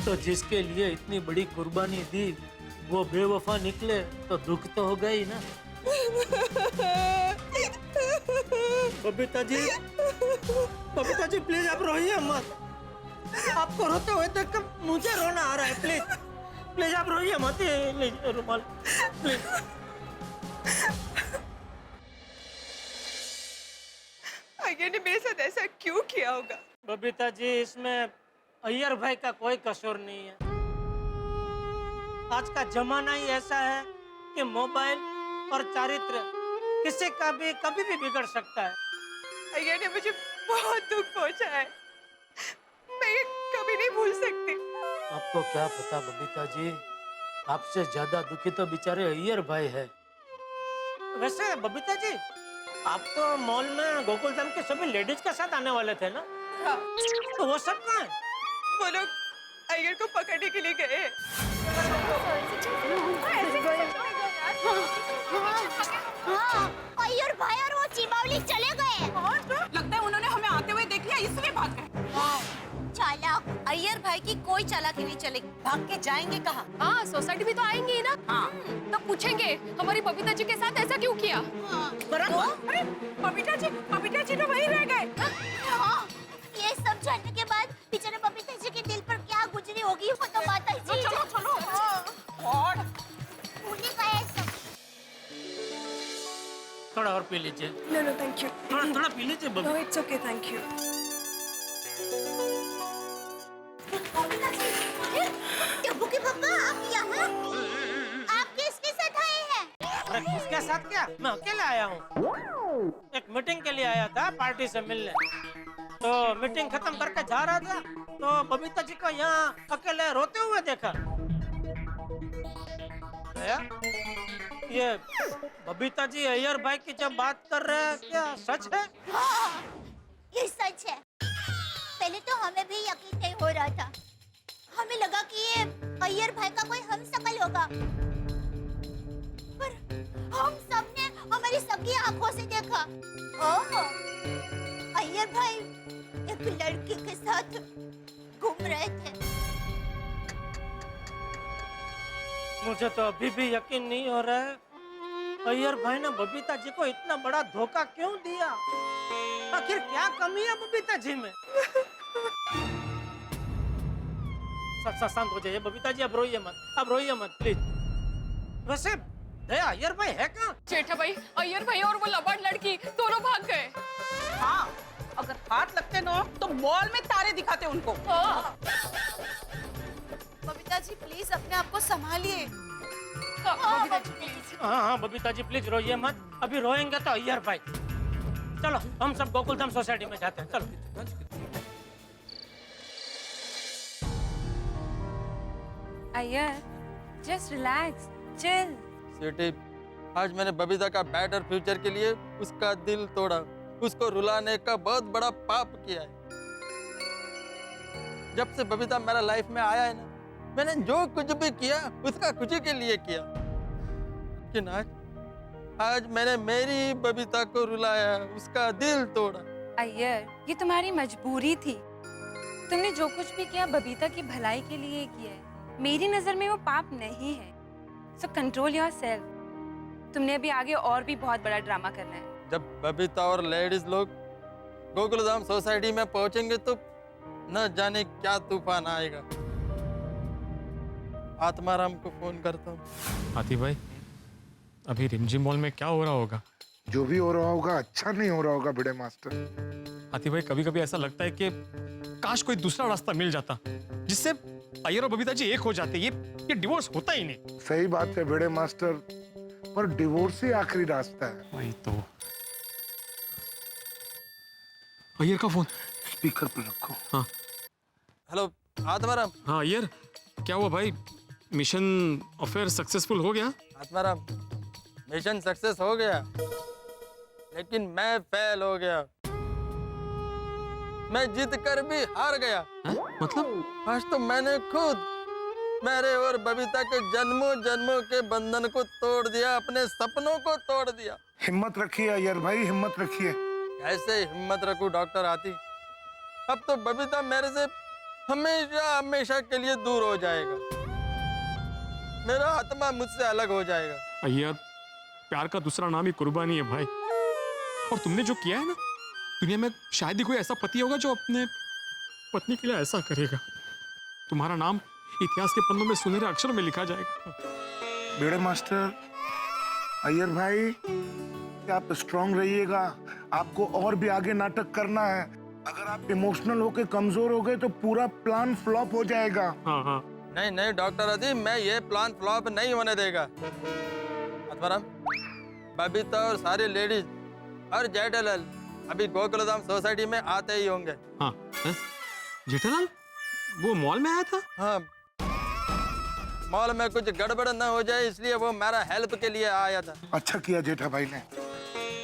[SPEAKER 10] तो जिसके लिए इतनी बड़ी कुर्बानी दी वो बेवफा निकले तो दुख तो होगा ही ना।
[SPEAKER 3] बबीता जी प्लीज आप रोइए मत। आपको रोते हुए देखकर मुझे रोना आ रहा है। प्लीज आप रोइए मत। ये रुमाल प्लीज।
[SPEAKER 8] अय्यर ने मेरे साथ ऐसा क्यों किया होगा?
[SPEAKER 3] बबीता जी, इसमें अय्यर भाई का कोई कसूर नहीं है। आज का जमाना ही ऐसा है कि मोबाइल और चारित्र किसी का भी कभी भी बिगड़ सकता है।
[SPEAKER 8] अय्यर ने मुझे बहुत दुख पहुंचा है, मैं ये कभी नहीं भूल सकती।
[SPEAKER 10] आपको क्या पता बबीता जी, आपसे ज्यादा दुखी तो बेचारे अय्यर भाई है।
[SPEAKER 3] वैसे बबीता जी, आप तो मॉल में गोकुलधाम के सभी लेडीज के साथ आने वाले थे ना?
[SPEAKER 8] हाँ।
[SPEAKER 3] तो वो सब कहाँ है?
[SPEAKER 8] वो लोग अय्यर को पकड़ने के लिए गए।
[SPEAKER 7] हाँ, अय्यर भाई और वो चिमावली चले गए।
[SPEAKER 8] लगता है उन्होंने हमें आते हुए देख लिया, इसलिए भाग गए।
[SPEAKER 6] चालाक अय्यर भाई की कोई चालाकी नहीं चलेगी। भाग के जाएंगे कहाँ?
[SPEAKER 4] हाँ, सोसाइटी में तो आएंगे ही ना।
[SPEAKER 6] हाँ।
[SPEAKER 4] तो पूछेंगे हमारी बबीता जी के साथ ऐसा क्यों किया?
[SPEAKER 8] अरे बबीता जी तो वहीं रह गए।
[SPEAKER 7] हाँ, ये सब जानने के बाद बेचारे बबीता जी के दिल पर क्या गुजरी होगी वो तो बात है।
[SPEAKER 8] चलो। और
[SPEAKER 7] उन्हीं का है सब।
[SPEAKER 3] थोड़ा और पी लीजिए।
[SPEAKER 4] No thank you.
[SPEAKER 3] थोड़ा पी लीजिए Babi.
[SPEAKER 4] No it's okay, thank you.
[SPEAKER 7] Tabbu के पापा, आप यहाँ? आप किसके साथ आए हैं?
[SPEAKER 3] अरे किसके साथ क्या? मैं अकेले आया हूँ। एक मीटिंग के लिए आया था पार्टी से मिलने। तो मीटिंग खत्म करके जा रहा था तो बबीता जी को यहाँ अकेले रोते हुए देखा। ये बबीता जी अय्यर भाई की जब बात कर रहे हैं क्या सच है?
[SPEAKER 7] हाँ, ये सच है। पहले तो हमें भी यकीन नहीं हो रहा था। हमें लगा कि ये अय्यर भाई का कोई हमशक्ल होगा, पर हम सबने हमारी सगी आंखों से देखा। ओह, अय्यर भाई एक लड़की के साथ घूम रहे थे।
[SPEAKER 3] मुझे तो अभी भी यकीन नहीं हो रहा है अय्यर भाई ने बबीता जी को इतना बड़ा धोखा क्यों दिया? आखिर क्या कमी है बबीता जी में? शांत हो जाइए बबीता जी, अब रोइए मत प्लीज। वैसे दया अय्यर भाई है कहाँ?
[SPEAKER 4] जेठा भाई, अय्यर भाई और वो लबाड़ लड़की दोनों भाग गए।
[SPEAKER 8] हाँ, अगर हाथ लगते ना तो मॉल में तारे दिखाते उनको।
[SPEAKER 4] हाँ।
[SPEAKER 6] बबीता जी प्लीज अपने आप को संभालिए।
[SPEAKER 4] बबीता जी प्लीज।
[SPEAKER 3] हाँ बबीता जी प्लीज रोइए मत, अभी रोएंगे तो अय्यर भाई। चलो हम सब गोकुलधाम सोसाइटी में जाते हैं, चलो।
[SPEAKER 11] Iyer, just relax, chill.
[SPEAKER 5] Sweetie, आज मैंने बबीता का बेटर फ्यूचर के लिए उसका दिल तोड़ा, उसको रुलाने का बहुत बड़ा पाप किया है। जब से बबीता मेरा लाइफ में आया है ना, मैंने जो कुछ भी किया उसका खुशी के लिए किया, लेकिन आज मैंने मेरी बबीता को रुलाया, उसका दिल तोड़ा।
[SPEAKER 11] अय्यर, ये तुम्हारी मजबूरी थी। तुमने जो कुछ भी किया बबीता की भलाई के लिए किया है। मेरी नजर में वो पाप नहीं है। So control yourself. तुमने अभी आगे और भी बहुत बड़ा ड्रामा करना है।
[SPEAKER 5] जब बबीता और लेडीज लोग गोकुलधाम सोसाइटी में पहुंचेंगे तो न जाने क्या तूफान आएगा। आत्माराम को फोन करता हूँ।
[SPEAKER 12] हाथी भाई, अभी रिमझिम मॉल में क्या हो रहा होगा?
[SPEAKER 13] जो भी हो रहा होगा अच्छा नहीं हो रहा होगा भिड़े मास्टर।
[SPEAKER 12] हाथी भाई, कभी कभी ऐसा लगता है कि काश कोई दूसरा रास्ता मिल जाता जिससे अय्यर और बबीता जी एक हो जाते। ये डिवोर्स होता ही नहीं।
[SPEAKER 13] सही बात है भिड़े मास्टर, पर डिवोर्स ही आखिरी रास्ता है।
[SPEAKER 12] वही तो। अय्यर का फोन
[SPEAKER 13] स्पीकर पे रखो।
[SPEAKER 12] हाँ
[SPEAKER 5] हेलो आत्माराम।
[SPEAKER 12] हाँ अय्यर, क्या हुआ भाई? मिशन अफेयर सक्सेसफुल हो गया?
[SPEAKER 5] आत्माराम, मिशन सक्सेस हो गया, लेकिन मैं फेल हो गया। मैं जीत कर भी हार गया।
[SPEAKER 12] मतलब?
[SPEAKER 5] आज तो मैंने खुद मेरे और बबीता के जन्मों जन्मों के बंधन को तोड़ दिया, अपने सपनों को तोड़ दिया।
[SPEAKER 13] हिम्मत रखिए अय्यर भाई, हिम्मत रखिए।
[SPEAKER 5] ऐसे हिम्मत रखूं डॉक्टर आती? अब तो बबीता मेरे से हमेशा हमेशा के लिए दूर हो जाएगा। मेरा आत्मा मुझसे अलग हो जाएगा।
[SPEAKER 12] अय्यर, प्यार का दूसरा नाम ही कुर्बानी है भाई। और तुमने जो किया है ना, दुनिया में शायद ही कोई ऐसा पति होगा जो अपने पत्नी के लिए ऐसा करेगा। तुम्हारा नाम इतिहास के पन्नों में सुनहरे अक्षर में लिखा जाएगा।
[SPEAKER 13] भिड़े मास्टर, अय्यर भाई, क्या आप स्ट्रांग रहिएगा। आपको और भी आगे नाटक करना है। अगर आप इमोशनल होके कमजोर हो गए तो पूरा प्लान फ्लॉप हो जाएगा।
[SPEAKER 12] हाँ हाँ।
[SPEAKER 5] नहीं नहीं डॉक्टर आदि, मैं ये प्लान फ्लॉप नहीं होने देगा। आत्माराम, बबीता और सारी लेडीज और जेठालाल अभी गोकुलधाम सोसाइटी में आते ही होंगे।
[SPEAKER 12] हाँ, जेठालाल वो मॉल में आया था?
[SPEAKER 5] हाँ, मॉल में कुछ गड़बड़ न हो जाए इसलिए वो मेरा हेल्प के लिए आया था।
[SPEAKER 13] अच्छा किया जेठा भाई ने।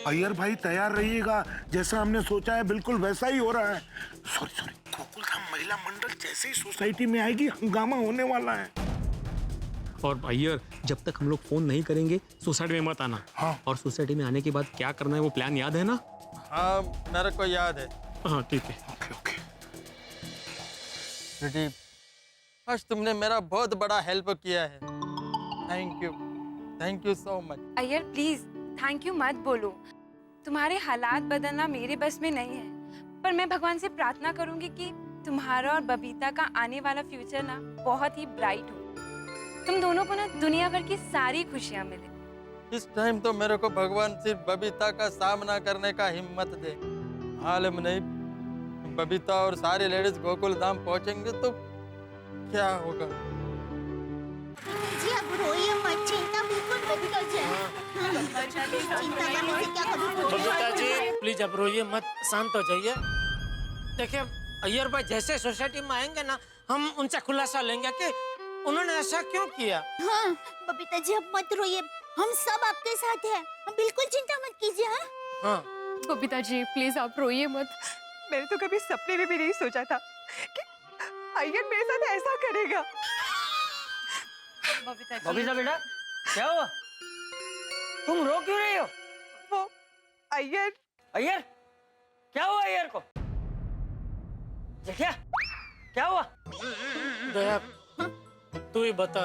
[SPEAKER 13] अय्यर भाई तैयार रहिएगा, जैसा हमने सोचा है बिल्कुल वैसा ही हो रहा है। सॉरी, गोकुलधाम महिला मंडल जैसे ही सोसाइटी में आएगी हंगामा होने वाला है।
[SPEAKER 12] और अय्यर, जब तक हम लोग फोन नहीं करेंगे सोसाइटी में मत आना।
[SPEAKER 13] हाँ।
[SPEAKER 12] और सोसाइटी में आने के बाद क्या करना है वो प्लान याद है ना?
[SPEAKER 5] हाँ, मेरे को याद है।
[SPEAKER 12] हाँ ठीक है।
[SPEAKER 13] ओके।
[SPEAKER 5] बेटी, आज तुमने मेरा बहुत बड़ा हेल्प किया है। Thank you so much.
[SPEAKER 11] Iyer please thank you मत बोलो। तुम्हारे हालात बदलना मेरे बस में नहीं है, पर मैं भगवान से प्रार्थना करूंगी कि तुम्हारा और बबीता का आने वाला फ्यूचर ना बहुत ही ब्राइट हो। तुम दोनों को ना दुनिया भर की सारी खुशियां मिले।
[SPEAKER 5] इस टाइम तो मेरे को भगवान सिर्फ बबीता का सामना करने का हिम्मत दे। मालूम नहीं बबीता और सारी लेडीज गोकुलधाम पहुंचेंगे तो क्या होगा।
[SPEAKER 7] जी आप रोइए मत, चिंता बिल्कुल मत कीजिए। चिंता करने से क्या कभी
[SPEAKER 3] बबीता जी प्लीज अब रोइए मत, शांत हो जाइए। देखिए अय्यर भाई जैसे सोसाइटी में आएंगे ना, हम उनसे खुलासा लेंगे कि उन्होंने ऐसा क्यों किया।
[SPEAKER 7] हाँ बबीता जी अब मत रोइए, हम सब आपके साथ हैं, हम बिल्कुल चिंता मत कीजिए। हाँ
[SPEAKER 3] हाँ
[SPEAKER 4] बबीता जी प्लीज आप रोइए मत।
[SPEAKER 8] मैंने तो कभी सपने में भी नहीं सोचा था कि अय्यर मेरे साथ ऐसा करेगा।
[SPEAKER 4] बबीता जी
[SPEAKER 2] बबीता बेटा, क्या हुआ? तुम रो क्यों रही हो?
[SPEAKER 8] वो अय्यर
[SPEAKER 2] अय्यर, क्या हुआ अय्यर को? जेठिया, क्या हुआ?
[SPEAKER 3] दया तू ही बता।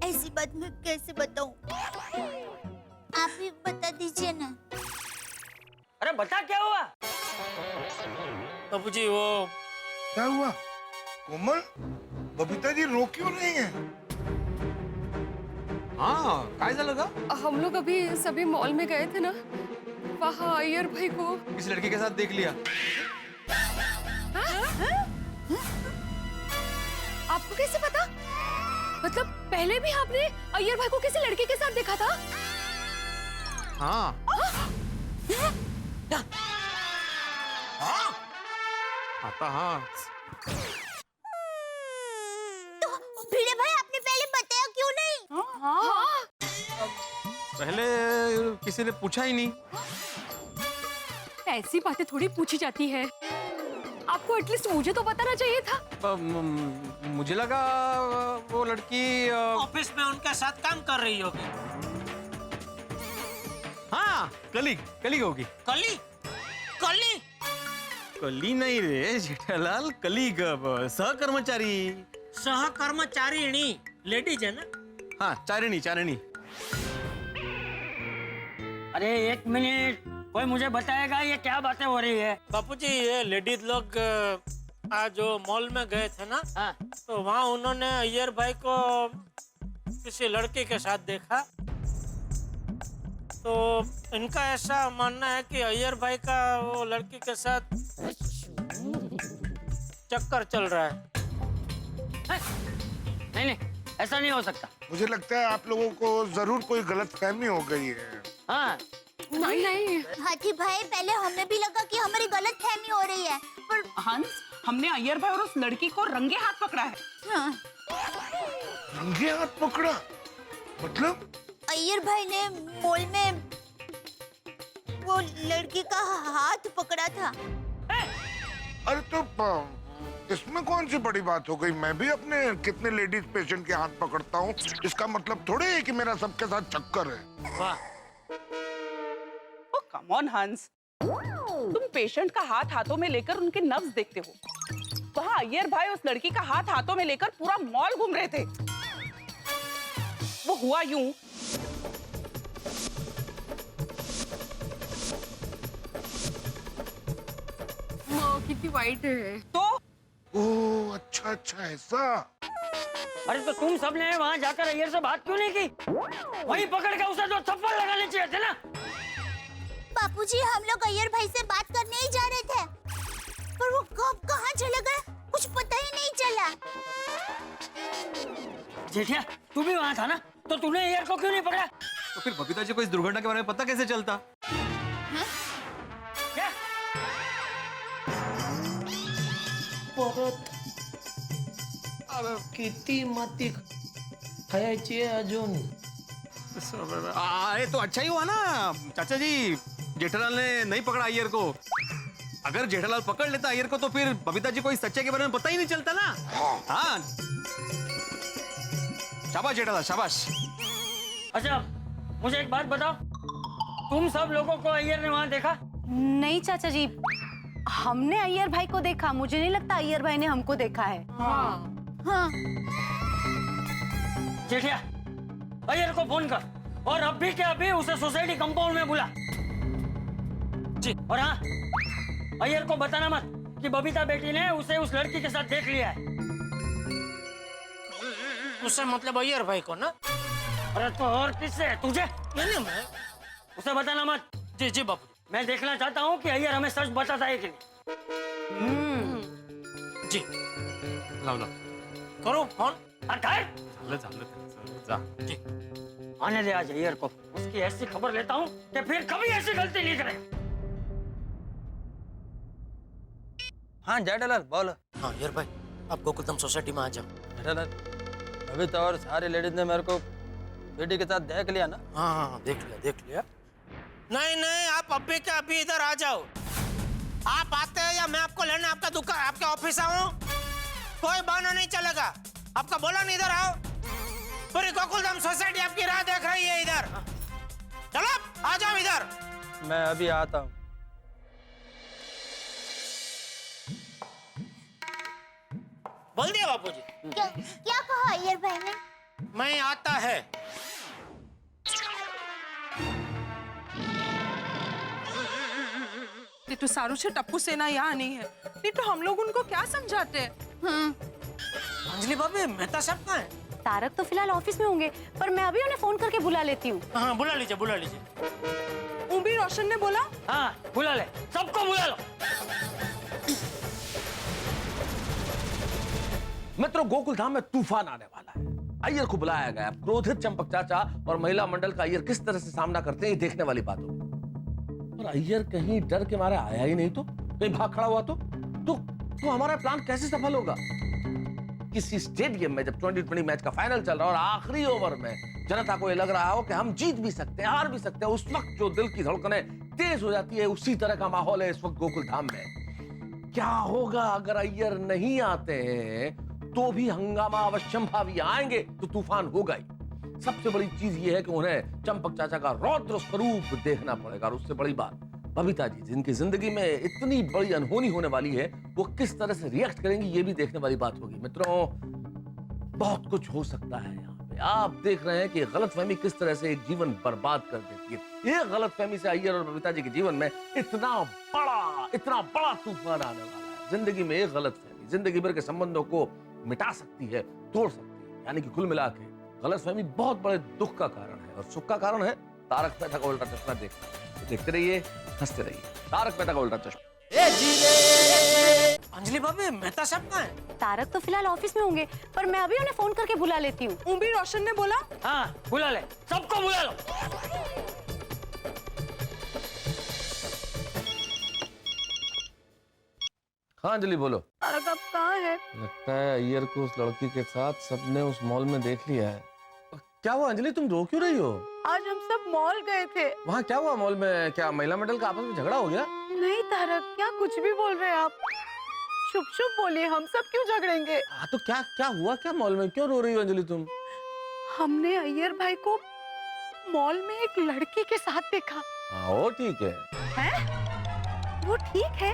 [SPEAKER 7] ऐसी बात मैं कैसे बताऊं? आप ही बता दीजिए ना।
[SPEAKER 2] अरे बता क्या हुआ?
[SPEAKER 3] बाबूजी वो
[SPEAKER 13] क्या हुआ? कोमल, बबीता जी रो क्यों रही हैं?
[SPEAKER 12] हाँ काय झालं ग?
[SPEAKER 4] हम लोग अभी सभी मॉल में गए थे ना, वहाँ अय्यर भाई को
[SPEAKER 12] इस लड़की के साथ देख लिया।
[SPEAKER 4] आपको कैसे पता? मतलब पहले भी आपने अय्यर भाई को किसी लड़के के साथ देखा था?
[SPEAKER 12] हाँ आता हाँ।
[SPEAKER 7] तो भिड़े भाई आपने पहले बताया क्यों नहीं?
[SPEAKER 4] हाँ
[SPEAKER 12] पहले किसी ने पूछा ही नहीं।
[SPEAKER 4] ऐसी बातें थोड़ी पूछी जाती है। आपको एटलीस्ट मुझे तो बताना चाहिए था।
[SPEAKER 12] मुझे लगा वो लड़की
[SPEAKER 3] ऑफिस में उनके साथ काम कर रही होगी।
[SPEAKER 12] हाँ कलीग होगी।
[SPEAKER 3] कली कली
[SPEAKER 12] कली नहीं रे जेठालाल, कलीग सहकर्मचारी।
[SPEAKER 3] सहकर्मचारिणी लेडीज है ना?
[SPEAKER 12] हाँ चारिणी।
[SPEAKER 2] अरे एक मिनट, कोई मुझे बताएगा ये क्या बातें हो रही है?
[SPEAKER 3] बापूजी ये लेडीज लोग आज जो मॉल में गए थे ना,
[SPEAKER 2] हाँ।
[SPEAKER 3] तो वहाँ उन्होंने अय्यर भाई को किसी लड़के के साथ देखा। तो इनका ऐसा मानना है कि अय्यर भाई का वो लड़की के साथ चक्कर चल रहा है।
[SPEAKER 2] नहीं, ऐसा नहीं हो सकता।
[SPEAKER 13] मुझे लगता है आप लोगों को जरूर कोई गलतफहमी हो गई है।
[SPEAKER 2] हाँ
[SPEAKER 4] नहीं
[SPEAKER 7] हाथी भाई, पहले हमें भी लगा कि हमारी गलत फहमी हो रही है, पर
[SPEAKER 8] हंस, हमने अय्यर भाई और उस लड़की को रंगे हाथ पकड़ा है।
[SPEAKER 7] हाँ,
[SPEAKER 13] रंगे हाथ पकड़ा? मतलब?
[SPEAKER 7] अय्यर भाई ने मॉल में वो लड़की का हाथ पकड़ा था।
[SPEAKER 13] अरे तो इसमें कौन सी बड़ी बात हो गई? मैं भी अपने कितने लेडीज पेशेंट के हाथ पकड़ता हूँ। इसका मतलब थोड़े है कि मेरा सबके साथ चक्कर है।
[SPEAKER 3] वाह,
[SPEAKER 8] कम ऑन हंस, तुम पेशेंट का हाथ हाथों में लेकर उनके नब्ज देखते हो। वहाँ अय्यर भाई उस लड़की का हाथ हाथों में लेकर पूरा मॉल घूम रहे थे। वो हुआ यूं,
[SPEAKER 4] कितनी वाइट है।
[SPEAKER 8] तो
[SPEAKER 13] ओह अच्छा ऐसा।
[SPEAKER 2] अरे तो तुम सबने वहाँ जाकर अय्यर से बात क्यों नहीं की? वहीं पकड़ के उसे तो थप्पड़ लगाने चाहिए थे ना।
[SPEAKER 7] बापूजी, हम लोग अय्यर भाई से बात करने ही जा रहे थे, पर वो कब कहाँ चले गए कुछ पता ही नहीं चला।
[SPEAKER 2] जेठिया, तू भी वहाँ था ना, तो तूने अय्यर को क्यों नहीं पकड़ा?
[SPEAKER 12] तो फिर बबीता जी को इस दुर्घटना के बारे में पता कैसे चलता?
[SPEAKER 2] क्या?
[SPEAKER 10] किती माती खायची अजून?
[SPEAKER 12] अरे तो अच्छा ही हुआ ना चाचा जी, जेठालाल ने नहीं पकड़ा अय्यर को। अगर जेठालाल पकड़ लेता अय्यर को तो फिर बबीता जी को इस सच्चाई के बारे में पता ही नहीं चलता ना। हाँ शाबाश जेठालाल, शाबाश।
[SPEAKER 2] अच्छा मुझे एक बात बताओ, तुम सब लोगों को अय्यर ने वहाँ देखा?
[SPEAKER 6] नहीं चाचा जी, हमने अय्यर भाई को देखा, मुझे नहीं लगता अय्यर भाई ने हमको देखा है।
[SPEAKER 4] हाँ
[SPEAKER 7] हाँ,
[SPEAKER 2] जेठिया, अय्यर को फोन कर और अभी के अभी उसे सोसाइटी कंपाउंड में बुला।
[SPEAKER 3] जी।
[SPEAKER 2] और हाँ, अय्यर को बताना मत कि बबीता बेटी ने उसे उस लड़की के साथ देख लिया है।
[SPEAKER 3] उससे मतलब अय्यर भाई को ना?
[SPEAKER 2] अरे तो और किससे? तुझे?
[SPEAKER 3] नहीं मैं।
[SPEAKER 2] उसे बताना मत।
[SPEAKER 3] जी जी बापू,
[SPEAKER 2] मैं देखना चाहता हूँ कि अय्यर हमें सच बताता है कि नहीं।
[SPEAKER 3] जी
[SPEAKER 12] लाओ
[SPEAKER 3] करो फोन।
[SPEAKER 12] जा।
[SPEAKER 3] जी
[SPEAKER 2] आने दे आज अय्यर को, उसकी ऐसी खबर लेता हूँ कि फिर कभी ऐसी गलती नहीं करेगा।
[SPEAKER 5] हाँ जेठालाल बोलो।
[SPEAKER 3] हाँ अय्यर भाई, आप गोकुलधाम सोसाइटी में आ जाओ।
[SPEAKER 5] जेठालाल बबीता और सारी लेडीज ने मेरे को बेटी के साथ देख लिया ना?
[SPEAKER 10] हाँ देख लिया।
[SPEAKER 3] नहीं नहीं, आप अभी के अभी इधर आ जाओ। आप आते हैं या मैं आपको लेने आपका दुकान आपके ऑफिस आऊं, कोई बहाना नहीं चलेगा। आपका बोला नहीं, इधर आओ। पूरी गोकुलधाम सोसाइटी आपकी राह देख रही है इधर। चलो आ जाओ इधर।
[SPEAKER 5] मैं अभी आता हूँ।
[SPEAKER 3] बोल दिया बापूजी।
[SPEAKER 7] क्या कहा अय्यर भाई ने?
[SPEAKER 3] मैं आता है।
[SPEAKER 8] नहीं तो सारू से टप्पू सेना यहाँ नहीं है, नहीं तो हम लोग उनको क्या समझाते हैं?
[SPEAKER 3] अंजलि भाभी, मेहता साहब कहाँ है?
[SPEAKER 6] तारक तो फिलहाल ऑफिस में होंगे, पर मैं अभी उन्हें फोन करके बुला लेती हूँ।
[SPEAKER 3] हाँ बुला लीजिए।
[SPEAKER 8] उम्बी रोशन ने बोला
[SPEAKER 3] हाँ बुला ले, सबको बुला लो।
[SPEAKER 9] मित्रों, गोकुलधाम में तूफान आने वाला है। अय्यर को बुलाया गया। क्रोधित चंपक चाचा और महिला मंडल का अय्यर किस तरह से सामना करते हैं, ये देखने वाली बात होगी। और अय्यर कहीं डर के मारे आया ही नहीं तो, कहीं भाग खड़ा हुआ तो हमारा प्लान कैसे सफल होगा? किसी स्टेडियम में जब 2020 मैच का फाइनल चल रहा है और आखिरी ओवर में जनता को ये लग रहा हो कि हम जीत भी सकते हैं, हार भी सकते हैं, उस वक्त जो दिल की धड़कनें तेज हो जाती है, उसी तरह का माहौल है इस वक्त गोकुलधाम में। क्या होगा अगर अय्यर नहीं आते हैं? तो भी हंगामा अवश्यम भावी, आएंगे तो तूफान होगा ही। सबसे बड़ी चीज ये है कि उन्हें चंपक चाचा का रौद्र स्वरूप देखना पड़ेगा। और उससे बड़ी बात, बबीता जी जिनकी जिंदगी में इतनी बड़ी अनहोनी होने वाली है, वो किस तरह से रिएक्ट करेंगी, ये भी देखने वाली बात होगी। मित्रों, बहुत कुछ हो सकता है यहाँ पे। आप देख रहे हैं कि गलतफहमी किस तरह से एक जीवन बर्बाद कर देती है। ये गलतफहमी से अय्यर और बबीता जी के जीवन में इतना बड़ा तूफान आने वाला है। जिंदगी में एक गलतफहमी जिंदगी भर के संबंधों को मिटा सकती है, तोड़ सकती है। यानी कि कुल मिला के गलतफहमी बहुत बड़े दुख का कारण है, और सुख का कारण है तारक मेहता का उल्टा चश्मा देखना। तो देखते रहिए, हंसते रहिए। तारक मेहता का उल्टा चश्मा।
[SPEAKER 3] अंजलि भाभी, मेहता साहब कहाँ है?
[SPEAKER 6] तारक तो फिलहाल ऑफिस में होंगे, पर मैं अभी उन्हें फोन करके बुला लेती हूँ।
[SPEAKER 8] उम्बी रोशन ने बोला
[SPEAKER 3] हाँ बुला ले, सबको बुला लो।
[SPEAKER 9] हाँ अंजलि बोलो।
[SPEAKER 8] तारक अब कहाँ है?
[SPEAKER 9] लगता है अय्यर को उस लड़की के साथ सबने उस मॉल में देख लिया है। क्या हुआ अंजलि, तुम रो क्यों रही हो?
[SPEAKER 8] आज हम सब मॉल गए थे।
[SPEAKER 9] वहाँ क्या हुआ मॉल में? क्या महिला मंडल का आपस में झगड़ा हो गया?
[SPEAKER 8] नहीं तारक, क्या कुछ भी बोल रहे हैं आप? चुप चुप बोलिए, हम सब क्यों झगड़ेंगे?
[SPEAKER 9] हाँ तो क्या हुआ क्या मॉल में? क्यों रो रही हो अंजलि तुम?
[SPEAKER 8] हमने अय्यर भाई को मॉल में एक लड़की के साथ देखा।
[SPEAKER 9] हाँ वो ठीक है।
[SPEAKER 6] हैं? वो ठीक है?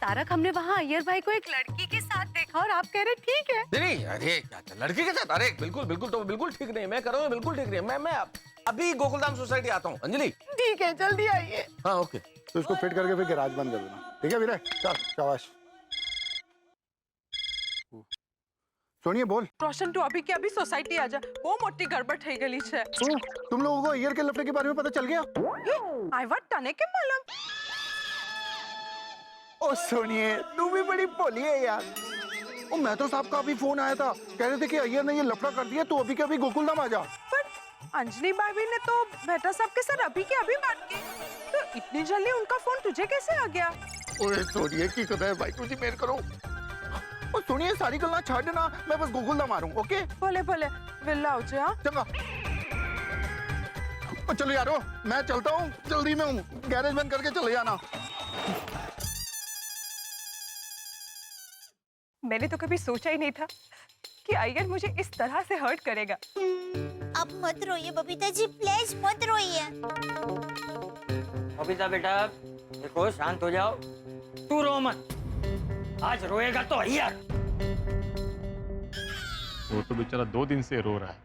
[SPEAKER 6] तारक, हमने वहाँ अय्यर भाई को एक लड़की के साथ देखा और आप कह रहे ठीक है?
[SPEAKER 9] नहीं, अरे क्या लड़की के साथ? अरे बिल्कुल तो बिल्कुल ठीक नहीं। मैं कर रहा हूँ बिल्कुल ठीक नहीं। मैं अभी गोकुलधाम सोसाइटी आता हूँ। अंजलि
[SPEAKER 8] ठीक है, जल्दी आइए।
[SPEAKER 9] हाँ ओके।
[SPEAKER 13] तो इसको फिट करके फिर गैराज बंद कर देना, ठीक है विनय? चल शाबाश। सोनिया बोल।
[SPEAKER 8] रोशन तू अभी के अभी सोसाइटी आ जा, वो मोटी गड़बड़ થઈ ગઈ છે।
[SPEAKER 13] तुम लोगों को अय्यर के लफड़े के बारे में पता चल गया?
[SPEAKER 8] आइवा तने के मालूम?
[SPEAKER 13] ओ सोनिए, तू भी बड़ी भोली है यार। ओ मेहता साहब का अभी फोन आया था, कह रहे थे कि अय्यर ने ये लफड़ा कर दिया, तो अभी के अभी गोकुलधाम आ जा।
[SPEAKER 8] पर अंजलि भाभी ने तो मेहता साहब के साथ अभी के अभी बात की, तो इतनी जल्दी उनका फोन तुझे कैसे आ गया?
[SPEAKER 13] ओए सोनिए की कदर है भाई, तुझे मेल करो। ओ सोनिए, सारी गल्ला छाड़ देना, मैं बस गोकुलधाम आ रहा हूं, ओके?
[SPEAKER 8] भले भले वेला हो जा।
[SPEAKER 13] चंगा। ओ चलो यारो, मैं चलता हूँ, जल्दी में हूँ, गैरेज बंद करके चले जाना।
[SPEAKER 11] मैंने तो कभी सोचा ही नहीं था कि अय्यर मुझे इस तरह से हर्ट करेगा।
[SPEAKER 7] अब मत रोइए बबीता जी, प्लीज मत रोइए।
[SPEAKER 2] बबीता बेटा देखो, शांत हो जाओ।
[SPEAKER 3] तू रो मत, आज रोएगा तो अय्यर।
[SPEAKER 12] वो तो बेचारा 2 दिन से रो रहा है।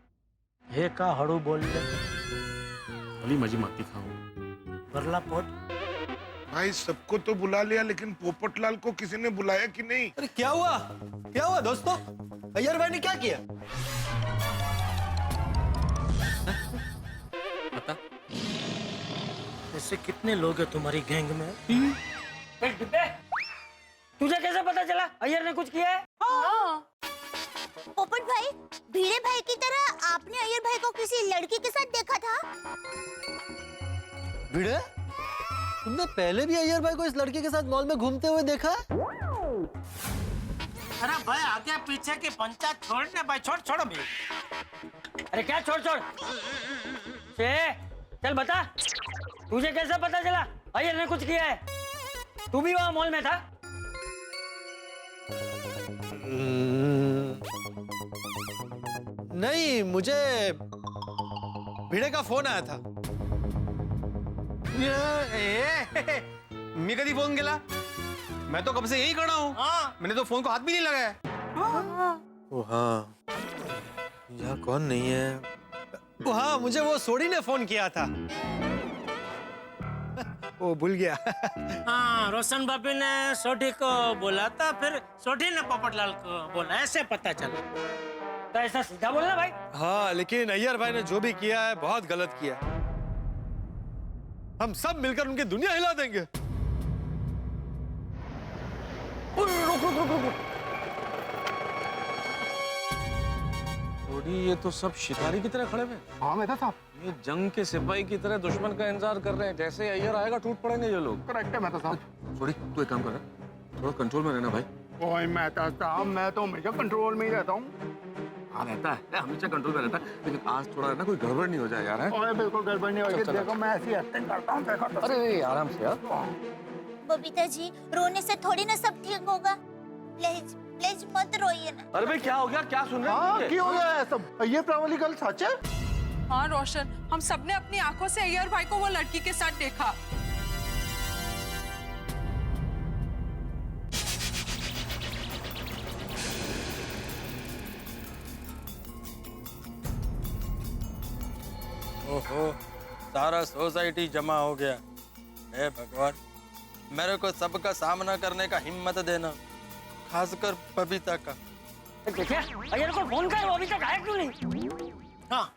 [SPEAKER 10] हे का हड़ू बोल ले,
[SPEAKER 12] अली मजी माती खाऊं।
[SPEAKER 10] बरला पोट।
[SPEAKER 13] भाई सबको तो बुला लिया, लेकिन पोपटलाल को किसी ने बुलाया कि नहीं?
[SPEAKER 2] अरे क्या हुआ दोस्तों? अय्यर भाई ने क्या किया?
[SPEAKER 10] बता, ऐसे कितने लोग हैं तुम्हारी गैंग में?
[SPEAKER 3] तुझे कैसे पता चला अय्यर ने कुछ किया है?
[SPEAKER 6] हाँ।
[SPEAKER 7] पोपट भाई, भीड़े भाई की तरह आपने अय्यर भाई को किसी लड़की के साथ देखा था?
[SPEAKER 2] भिड़े, तुमने पहले भी अय्यर भाई को इस लड़के के साथ मॉल में घूमते हुए देखा?
[SPEAKER 3] अरे भाई आगे पीछे की पंचायत छोड़ने भाई, छोड़ो भाई।
[SPEAKER 2] अरे क्या छोड़ छोड़ चल बता, तुझे कैसे पता चला अय्यर ने कुछ किया है? तू भी वहाँ मॉल में था?
[SPEAKER 14] नहीं, मुझे भिड़े का फोन आया था। मी कभी फोन केला? मैं तो कब से यही खड़ा हूँ। मैंने तो फोन को हाथ भी नहीं लगाया। ओ हाँ, यहाँ कौन नहीं है? ओ हाँ, मुझे वो सोडी ने फोन किया था। वो भूल गया।
[SPEAKER 3] हाँ, रोशन बाबी ने सोढ़ी को बोला था, फिर सोढ़ी ने पोपटलाल को बोला, ऐसे पता चला।
[SPEAKER 2] तो ऐसा सीधा बोलना भाई।
[SPEAKER 14] हाँ, लेकिन अय्यर भाई ने जो भी किया है बहुत गलत किया। हम सब मिलकर उनकी दुनिया हिला देंगे।
[SPEAKER 9] रुक। ये तो सब शिकारी की तरह खड़े हुए।
[SPEAKER 13] हाँ मेहता साहब,
[SPEAKER 9] ये जंग के सिपाही की तरह दुश्मन का इंतजार कर रहे हैं। जैसे अय्यर आएगा टूट पड़ेंगे ये लोग।
[SPEAKER 13] करेक्ट है मेहता साहब।
[SPEAKER 9] सॉरी, तू एक काम कर रहा, थोड़ा कंट्रोल में रहना भाई।
[SPEAKER 13] ओए मेहता साहब, मैं तो हमेशा कंट्रोल में ही रहता हूँ।
[SPEAKER 9] हाँ रहता है, हमेशा कंट्रोल में रहता है, लेकिन आज थोड़ा ना कोई गड़बड़ नहीं हो जाए यार।
[SPEAKER 13] ओए बिल्कुल गड़बड़ नहीं होगी। देखो मैं ऐसी एक्टिंग करता हूँ, देखो।
[SPEAKER 9] अरे आराम से यार।
[SPEAKER 7] बबीता जी, रोने से थोड़ी ना सब ठीक होगा। प्लीज प्लीज मत रोइए ना।
[SPEAKER 9] अरे भाई क्या हो गया, क्या सुन रहे हैं?
[SPEAKER 13] क्या हो गया है सब? ये प्रावली गल सच है?
[SPEAKER 8] हाँ रोशन, हम सबने अपनी आंखों से अय्यर भाई को वो लड़की के साथ देखा।
[SPEAKER 5] ओहो, सारा सोसाइटी जमा हो गया। हे भगवान, मेरे को सबका सामना करने का हिम्मत देना, खासकर बबीता का।
[SPEAKER 2] देखिए, अय्यर को फोन कर, वो अभी तक आया क्यों नहीं?
[SPEAKER 3] हाँ,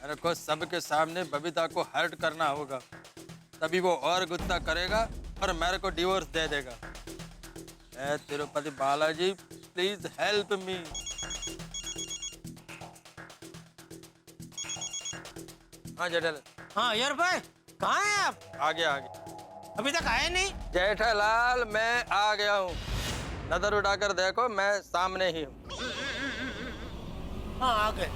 [SPEAKER 5] मेरे को सबके सामने बबीता को हर्ट करना होगा, तभी वो और गुस्सा करेगा और मेरे को डिवोर्स दे देगा। हे Tirupati Balaji, please help me. हाँ जेठालाल।
[SPEAKER 3] हाँ अय्यर भाई, कहाँ हैं आप?
[SPEAKER 5] आगे।
[SPEAKER 3] अभी तक आए नहीं?
[SPEAKER 5] जेठालाल, मैं आ गया हूँ। नजर उठाकर देखो, मैं सामने ही हूँ।
[SPEAKER 3] हाँ आ गए।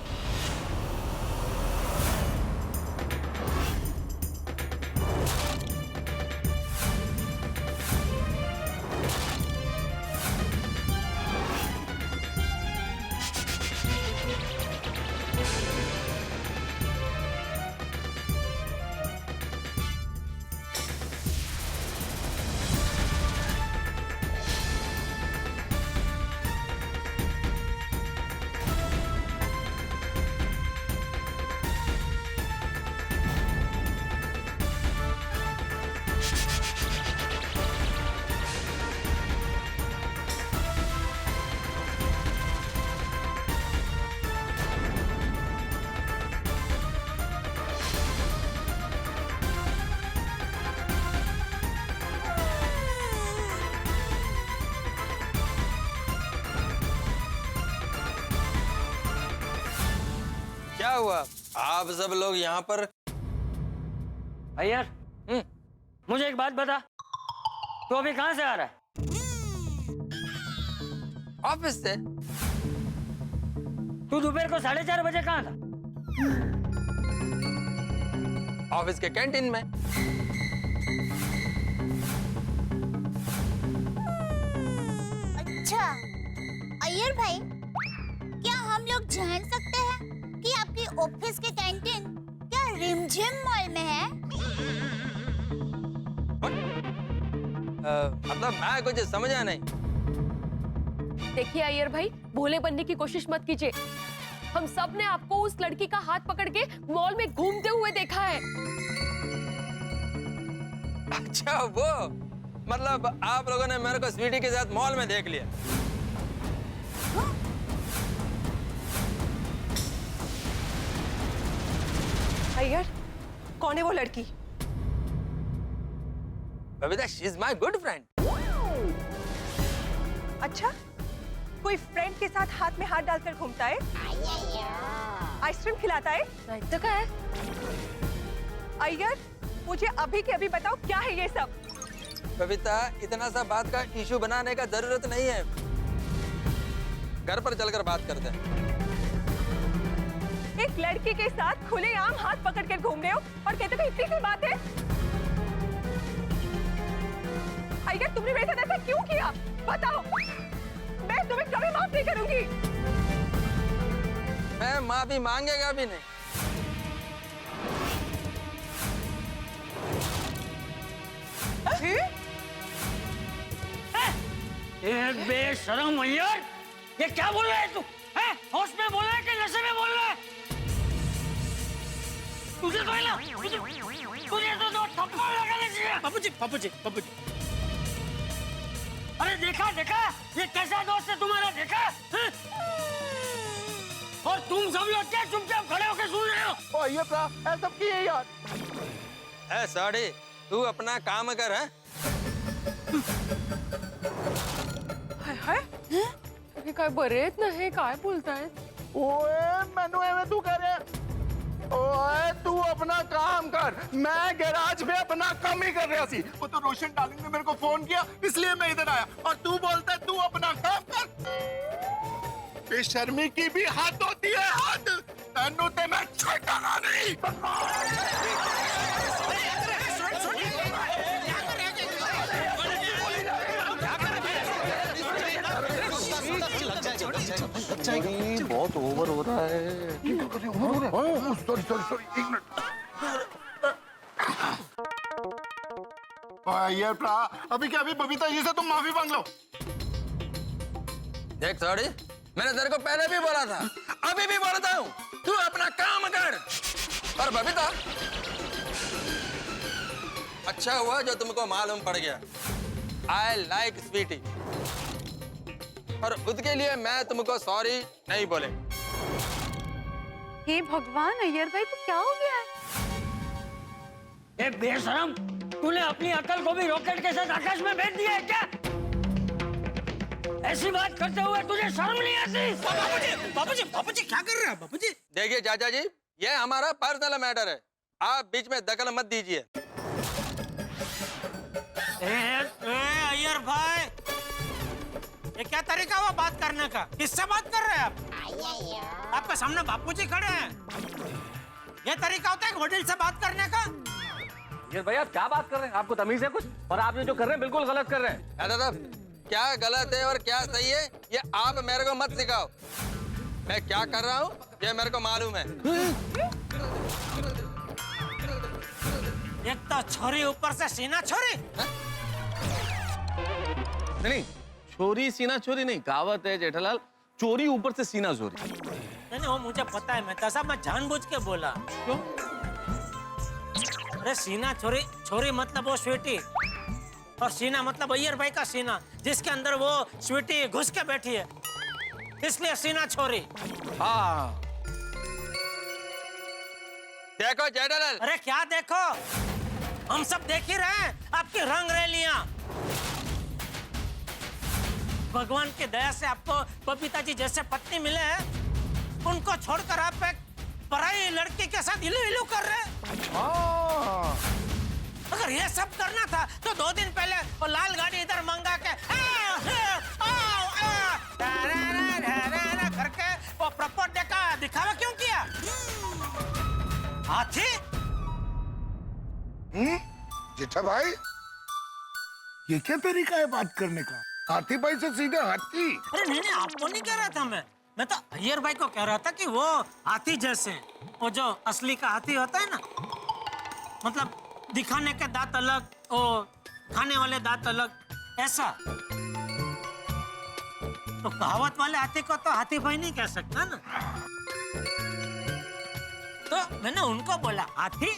[SPEAKER 5] क्या हुआ? आप सब लोग यहाँ पर?
[SPEAKER 2] अय्यर, मुझे एक बात बता, तू अभी कहाँ से आ रहा है?
[SPEAKER 5] ऑफिस से।
[SPEAKER 2] तू दोपहर को 4:30 बजे कहाँ था?
[SPEAKER 5] ऑफिस के कैंटीन में।
[SPEAKER 7] अच्छा अय्यर भाई, क्या हम लोग जान सकते हैं कि आपकी ऑफिस के कैंटीन क्या रिमझिम मॉल में है?
[SPEAKER 5] मतलब मैं कुछ समझा नहीं।
[SPEAKER 4] देखिए अय्यर भाई, भोले बनने की कोशिश मत कीजिए। हम सब ने आपको उस लड़की का हाथ पकड़ के मॉल में घूमते हुए देखा है।
[SPEAKER 5] अच्छा वो, मतलब आप लोगों ने मेरे को स्वीटी के साथ मॉल में देख लिया?
[SPEAKER 8] अय्यर, कौन है वो लड़की?
[SPEAKER 5] Babita, she is my good friend.
[SPEAKER 8] अच्छा, कोई फ्रेंड के साथ हाथ में हाथ डालकर घूमता है, आइसक्रीम खिलाता है?
[SPEAKER 4] नहीं तो क्या है?
[SPEAKER 8] अय्यर, मुझे अभी के अभी बताओ क्या है ये सब?
[SPEAKER 5] बबीता, इतना सा बात का इशू बनाने का जरूरत नहीं है। घर पर चलकर बात करते हैं।
[SPEAKER 8] एक लड़की के साथ खुलेआम हाथ पकड़ कर घूम रहे हो और कहते हो इतनी सी बात है। अय्यर, तुमने मेरे साथ ऐसा क्यों किया? बताओ, मैं तुम्हें कभी माफ नहीं करूंगी।
[SPEAKER 5] मैं माफी मांगेगा भी नहीं।
[SPEAKER 3] बेशरम अय्यर, ये क्या बोल रहा है तू? हैं? होश में बोल रहा है कि नशे में बोल रहा है? तुझे तो है ना, तुझे तो दो थप्पड़ लगाने चाहिए। बाबूजी। अरे देखा, ये कैसा दोस्त है तुम्हारा, देखा? हैं? और तुम सब लोग क्या चुपचाप खड़े होकर सुन रहे हो?
[SPEAKER 5] ये सब की है यार। है साड़ी, तू अपना काम कर। है
[SPEAKER 4] तुम्ही काय बरे आहेत ना? हे काय बोलतायत?
[SPEAKER 5] ओए मनु एवे तू करे। ओए तू अपना काम कर, मैं गैराज में अपना काम ही कर रहा सी। वो तो रोशन डार्लिंग ने मेरे को फोन किया, इसलिए मैं इधर आया। और तू बोलता है तू अपना काम कर। बेशर्मी की भी हाथ होती है, हाथ। तन्नू ते मैं छोटा नहीं।
[SPEAKER 9] बहुत ओवर हो रहा है।
[SPEAKER 13] सॉरी, एक मिनट। यार प्रा, अभी क्या, अभी बबीता जी से तुम माफी मांग लो।
[SPEAKER 5] देख सॉरी, मैंने तेरे को पहले भी बोला था, अभी भी बोलता हूँ, तू अपना काम कर। और बबीता, अच्छा हुआ जो तुमको मालूम पड़ गया। आई लाइक स्वीटी, और उसके लिए मैं तुमको सॉरी नहीं बोले।
[SPEAKER 11] हे भगवान, अय्यर भाई को क्या हो गया है?
[SPEAKER 3] ये बेशरम, तूने अपनी अकल को भी रॉकेट के साथ आकाश में भेज दिया है क्या? ऐसी बात करते हुए तुझे शर्म नहीं आती? बाबूजी क्या कर रहे हैं बाबूजी?
[SPEAKER 5] देखिए चाचा जी, ये हमारा पर्सनल मैटर है, आप बीच में दखल मत दीजिए।
[SPEAKER 3] अय्यर भाई, ये क्या तरीका हुआ बात करने का? किससे बात कर रहे हैं आप? आपके सामने बापूजी खड़े हैं। ये तरीका होता है वडील से बात करने का?
[SPEAKER 9] ये भाई आप क्या बात कर रहे हैं? आपको तमीज है कुछ? और आप ये जो कर रहे हैं बिल्कुल गलत कर रहे हैं।
[SPEAKER 5] दादा, क्या गलत है और क्या सही है ये आप मेरे को मत सिखाओ। मैं क्या कर रहा हूँ ये मेरे को मालूम है।
[SPEAKER 3] एक तो छोरी ऊपर से सीना छोरी।
[SPEAKER 9] नहीं, छोरी सीना छोरी नहीं, कहावत है जेठालाल, चोरी ऊपर से सीना चोरी।
[SPEAKER 3] नहीं, वो मुझे पता है, मैं जानबूझ के बोला।
[SPEAKER 9] क्यों?
[SPEAKER 3] अरे सीना छोरी, छोरी मतलब वो स्वीटी, और सीना मतलब अय्यर भाई का सीना, जिसके अंदर वो स्वीटी घुस के बैठी है, इसलिए सीना छोरी।
[SPEAKER 9] हाँ,
[SPEAKER 5] देखो जेठालाल।
[SPEAKER 3] अरे क्या देखो, हम सब देख ही रहे हैं आपकी रंग रैलियां। भगवान की दया से आपको बबीता जी जैसे पत्नी मिले हैं, उनको छोड़कर आप एक पराई लड़की के साथ हिलू हिलू कर रहे हैं। अगर ये सब करना था तो 2 दिन पहले वो लाल गाड़ी इधर मंगा के करके वो प्रपोज डे का दिखावा क्यों किया? हाथी?
[SPEAKER 13] जेठा भाई, ये क्या तरीका है बात करने का? हाथी भाई से सीधे हाथी?
[SPEAKER 3] अरे नहीं, आपको नहीं कह रहा था मैं तो अय्यर भाई को कह रहा था कि वो हाथी जैसे, वो जो असली का हाथी होता है ना, मतलब दिखाने के दांत अलग, वो खाने वाले दांत अलग, ऐसा। तो कहावत वाले हाथी को तो हाथी भाई नहीं कह सकता ना। तो मैंने उनको बोला हाथी,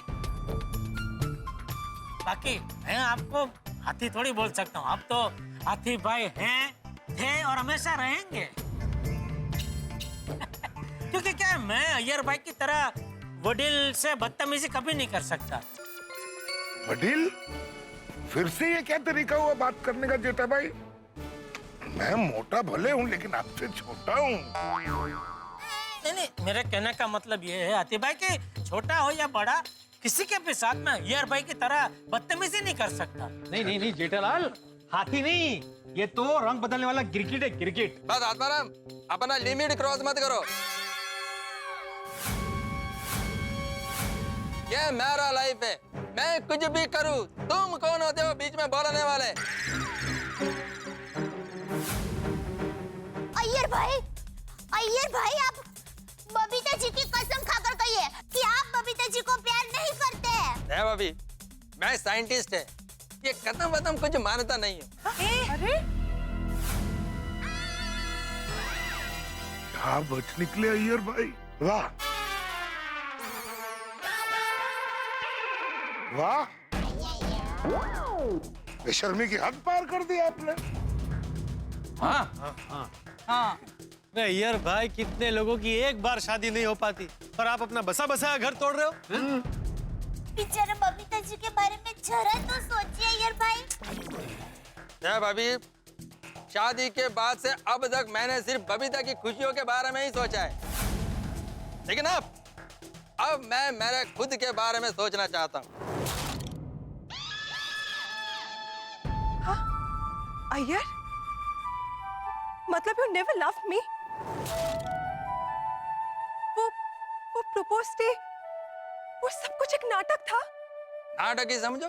[SPEAKER 3] बाकी मैं आपको हाथी थोड़ी बोल सकता हूँ। आप तो हाथी भाई हैं, थे और हमेशा रहेंगे। क्योंकि क्या है, मैं अय्यर भाई की तरह वडील से बदतमीजी कभी नहीं कर सकता।
[SPEAKER 13] वडील? फिर से ये क्या तरीका हुआ बात करने का जेठा भाई? मैं मोटा भले हूँ लेकिन आपसे छोटा हूँ।
[SPEAKER 3] नहीं, मेरे कहने का मतलब ये है हाथी भाई कि छोटा हो या बड़ा,
[SPEAKER 10] किसी के भी साथ में अय्यर भाई की तरह बदतमीजी नहीं कर सकता।
[SPEAKER 14] नहीं नहीं नहीं जेठालाल, हाथी नहीं, ये तो रंग बदलने वाला गिरगिट है, गिरगिट।
[SPEAKER 5] बस आत्माराम, अपना लिमिट क्रॉस मत करो। ये मेरा लाइफ है, मैं कुछ भी करूं, तुम कौन होते हो बीच में बोलने वाले?
[SPEAKER 7] अय्यर भाई आप बबीता जी की कसम खाकर कहिए कि आप बबीता जी को प्यार नहीं करते हैं।
[SPEAKER 5] है भाभी, मैं साइंटिस्ट है, ये कदम वदम कुछ मानता नहीं हूँ।
[SPEAKER 8] अरे
[SPEAKER 13] क्या बच निकले अय्यर भाई, वाह वाह, बेशर्मी की हद पार कर दी आपने।
[SPEAKER 14] हाँ। अरे अय्यर भाई, कितने लोगों की एक बार शादी नहीं हो पाती और आप अपना बसा बसाया घर तोड़ रहे हो?
[SPEAKER 7] बेचारा बबीता जी के बारे में जरा तो सोचिए अय्यर भाई।
[SPEAKER 5] है भाभी, शादी के बाद से अब तक मैंने सिर्फ बबीता की खुशियों के बारे में ही सोचा है, लेकिन अब मैं मेरे खुद के बारे में सोचना चाहता हूँ।
[SPEAKER 8] अय्यर, मतलब यू नेवर लव्ड मी? वो प्रपोज डे, वो सब कुछ एक नाटक था?
[SPEAKER 5] नाटक ही समझो।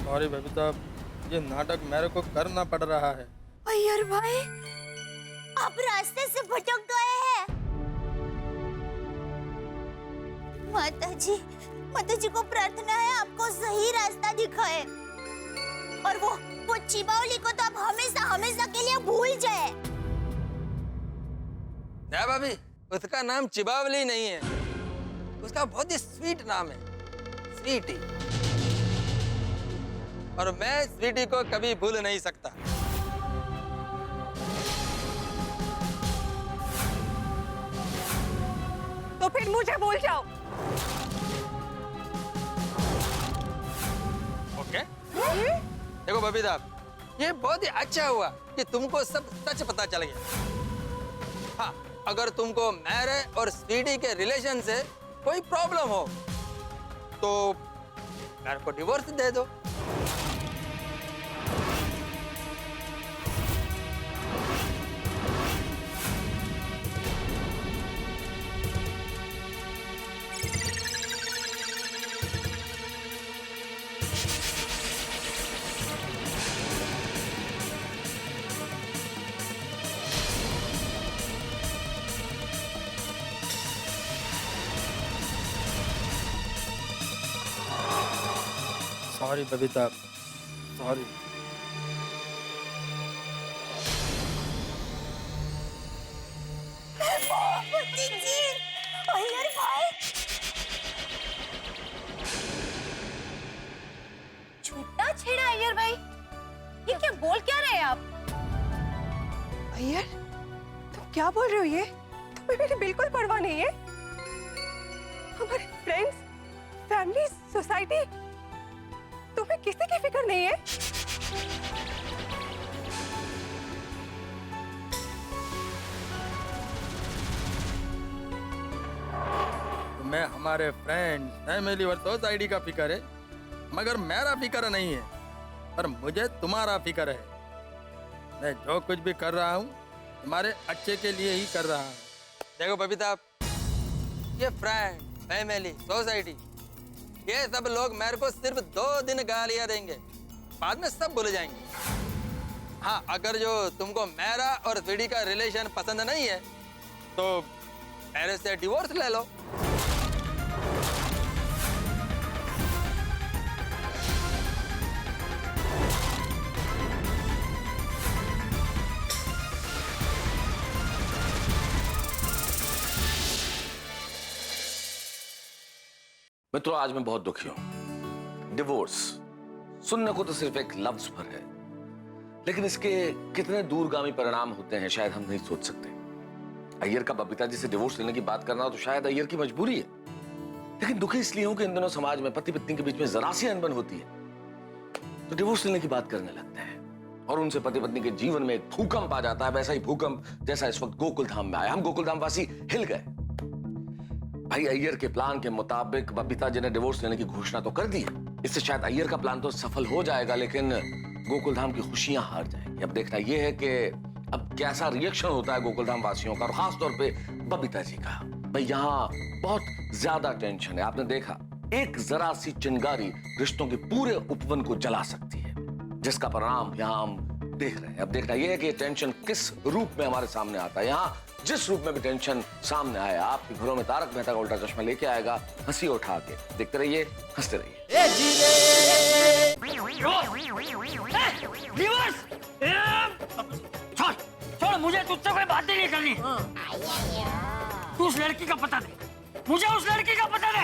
[SPEAKER 5] सॉरी बबीता, ये नाटक मेरे को करना पड़ रहा है।
[SPEAKER 7] अय्यर भाई आप रास्ते से भटक गए हैं। माता जी को प्रार्थना है आपको सही रास्ता दिखाए, और वो चिबावली को तो आप हमेशा हमेशा के लिए भूल जाए।
[SPEAKER 5] नहीं भाभी, उसका नाम चिबावली नहीं है, उसका बहुत ही स्वीट नाम है, स्वीटी, और मैं स्वीटी को कभी भूल नहीं सकता।
[SPEAKER 8] तो फिर मुझे भूल जाओ।
[SPEAKER 5] ओके? देखो बबीता, ये बहुत ही अच्छा हुआ कि तुमको सब सच पता चल गया। हाँ, अगर तुमको मेरे और स्वीटी के रिलेशन से कोई प्रॉब्लम हो तो मेरे को डिवोर्स दे दो। Sorry Babita, sorry.
[SPEAKER 7] अय्यर भाई झूठा छेड़ा अय्यर भाई, ये क्या बोल क्या रहे हैं आप?
[SPEAKER 8] अय्यर, तुम क्या बोल रहे हो? ये तुम्हें मेरी बिल्कुल परवाह नहीं है? हमारे फ्रेंड्स, फैमिली, सोसाइटी, तुम्हें किसी की फिक्र नहीं है?
[SPEAKER 5] तुम्हें हमारे फ्रेंड्स, फैमिली और सोसाइटी का फिक्र है, मगर मेरा फिक्र नहीं है, पर मुझे तुम्हारा फिक्र है। मैं जो कुछ भी कर रहा हूँ तुम्हारे अच्छे के लिए ही कर रहा हूँ। देखो बबीता, ये फ्रेंड, फैमिली, सोसाइटी, ये सब लोग मेरे को सिर्फ 2 दिन गालियां देंगे, बाद में सब भूल जाएंगे। हाँ, अगर जो तुमको मेरा और स्वीटी का रिलेशन पसंद नहीं है तो मेरे से डिवोर्स ले लो।
[SPEAKER 9] मित्रों, आज मैं बहुत दुखी हूं। डिवोर्स सुनने को तो सिर्फ एक लफ्ज भर है, लेकिन इसके कितने दूरगामी परिणाम होते हैं शायद हम नहीं सोच सकते। अय्यर का बबीता जी से डिवोर्स लेने की बात करना तो शायद अय्यर की मजबूरी है, लेकिन दुखी इसलिए हूं कि इन दिनों समाज में पति पत्नी के बीच में जरा सी अनबन होती है तो डिवोर्स लेने की बात करने लगते हैं। और उनसे पति पत्नी के जीवन में एक भूकंप आ जाता है, वैसा ही भूकंप जैसा इस वक्त गोकुल धाम में आया। हम गोकुल धाम वासी हिल गए। भाई अय्यर के प्लान के मुताबिक बबीता जी ने डिवोर्स लेने की घोषणा तो कर दी है। इससे शायद अय्यर का प्लान तो सफल हो जाएगा, लेकिन गोकुल धाम की खुशियां हार जाएंगी। अब देखना यह है कि अब कैसा रिएक्शन होता है गोकुल धाम वासियों का, और खास तौर पे बबीता जी का। भाई यहाँ बहुत ज्यादा टेंशन है। आपने देखा, एक जरा सी चिंगारी रिश्तों के पूरे उपवन को जला सकती है, जिसका परिणाम यहाँ हम देख रहे हैं। अब देखना यह है कि ये टेंशन किस रूप में हमारे सामने आता है। यहाँ जिस रूप में भी टेंशन सामने आया, आपके घरों में तारक मेहता का उल्टा चश्मा लेके आएगा, हंसी उठा के। देखते रहिए, हंसते रहिए।
[SPEAKER 3] छोड़, मुझे तुझसे कोई बात नहीं करनी। तू उस लड़की का पता दे, मुझे उस लड़की का पता दे।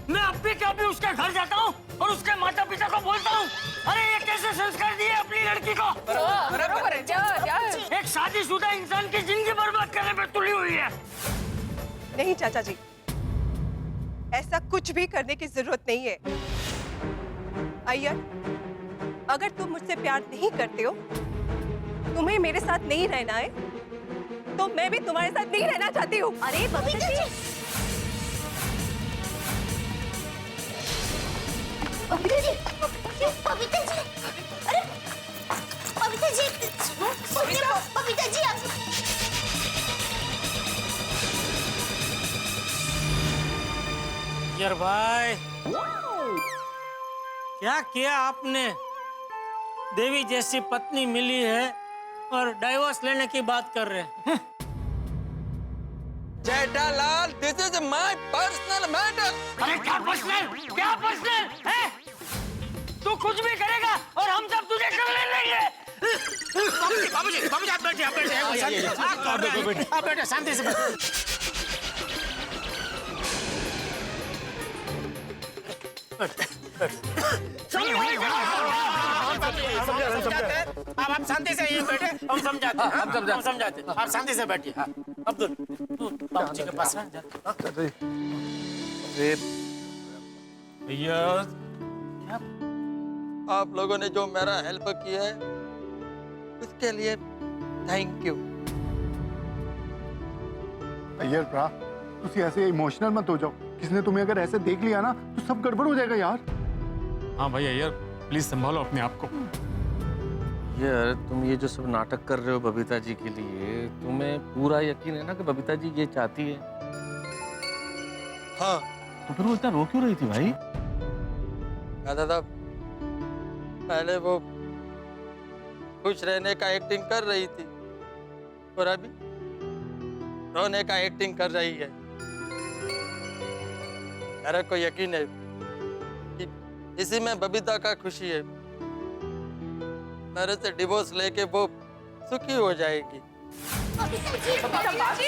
[SPEAKER 3] मैं अभी के अभी उसके घर जाता हूँ और उसके माता पिता को बोलता हूँ, अरे ये कैसे संस्कार दिए अपनी लड़की को।
[SPEAKER 4] बराबर है, जा।
[SPEAKER 3] एक शादीशुदा इंसान की जिंदगी बर्बाद करने पर तुली हुई है।
[SPEAKER 15] नहीं चाचा जी, ऐसा कुछ भी करने की जरूरत नहीं है। अय्यर, अगर तुम मुझसे प्यार नहीं करते हो, तुम्हें मेरे साथ नहीं रहना है, तो मैं भी तुम्हारे साथ नहीं रहना चाहती हूँ।
[SPEAKER 6] अरे बबीता जी, बबीता जी, बबीता जी, अरे बबीता जी, बबीता जी, आप
[SPEAKER 3] यार भाई, क्या किया आपने? देवी जैसी पत्नी मिली है और डाइवोर्स लेने की बात कर रहे हैं।
[SPEAKER 5] Jethalal, this is my personal matter.
[SPEAKER 3] अरे क्या पर्सनल है? तू कुछ भी करेगा और हम सब तुझे कर लेंगे। बाबूजी, आप बैठिए, आप बैठे, शांति से बैठे। अब आप शांति से बैठे, हम समझाते हैं। आप शांति से बैठिए। अब्दुल, तू बाबूजी के पास
[SPEAKER 5] भैया, आप लोगों ने जो मेरा हेल्प किया है उसके लिए थैंक यू।
[SPEAKER 16] अय्यर भरा, तुसी ऐसे इमोशनल मत हो जाओ। किसने तुम्हें अगर ऐसे देख लिया ना तो सब गड़बड़ हो जाएगा यार।
[SPEAKER 12] हाँ भाई अय्यर, प्लीज संभालो अपने आप को।
[SPEAKER 9] यार तुम ये जो सब नाटक कर रहे हो बबीता जी के लिए, तुम्हें पूरा यकीन है ना कि बबीता जी ये चाहती है?
[SPEAKER 5] हाँ।
[SPEAKER 9] तो फिर वो इतना रो क्यों रही थी भाई?
[SPEAKER 5] दादा, पहले वो खुश रहने का एक्टिंग कर रही थी और अभी रोने का एक्टिंग कर रही है। मेरे को यकीन है कि इसी में बबीता का खुशी है। मेरे से डिवोर्स लेके वो सुखी हो जाएगी।
[SPEAKER 6] बबीता जी, बबीता जी,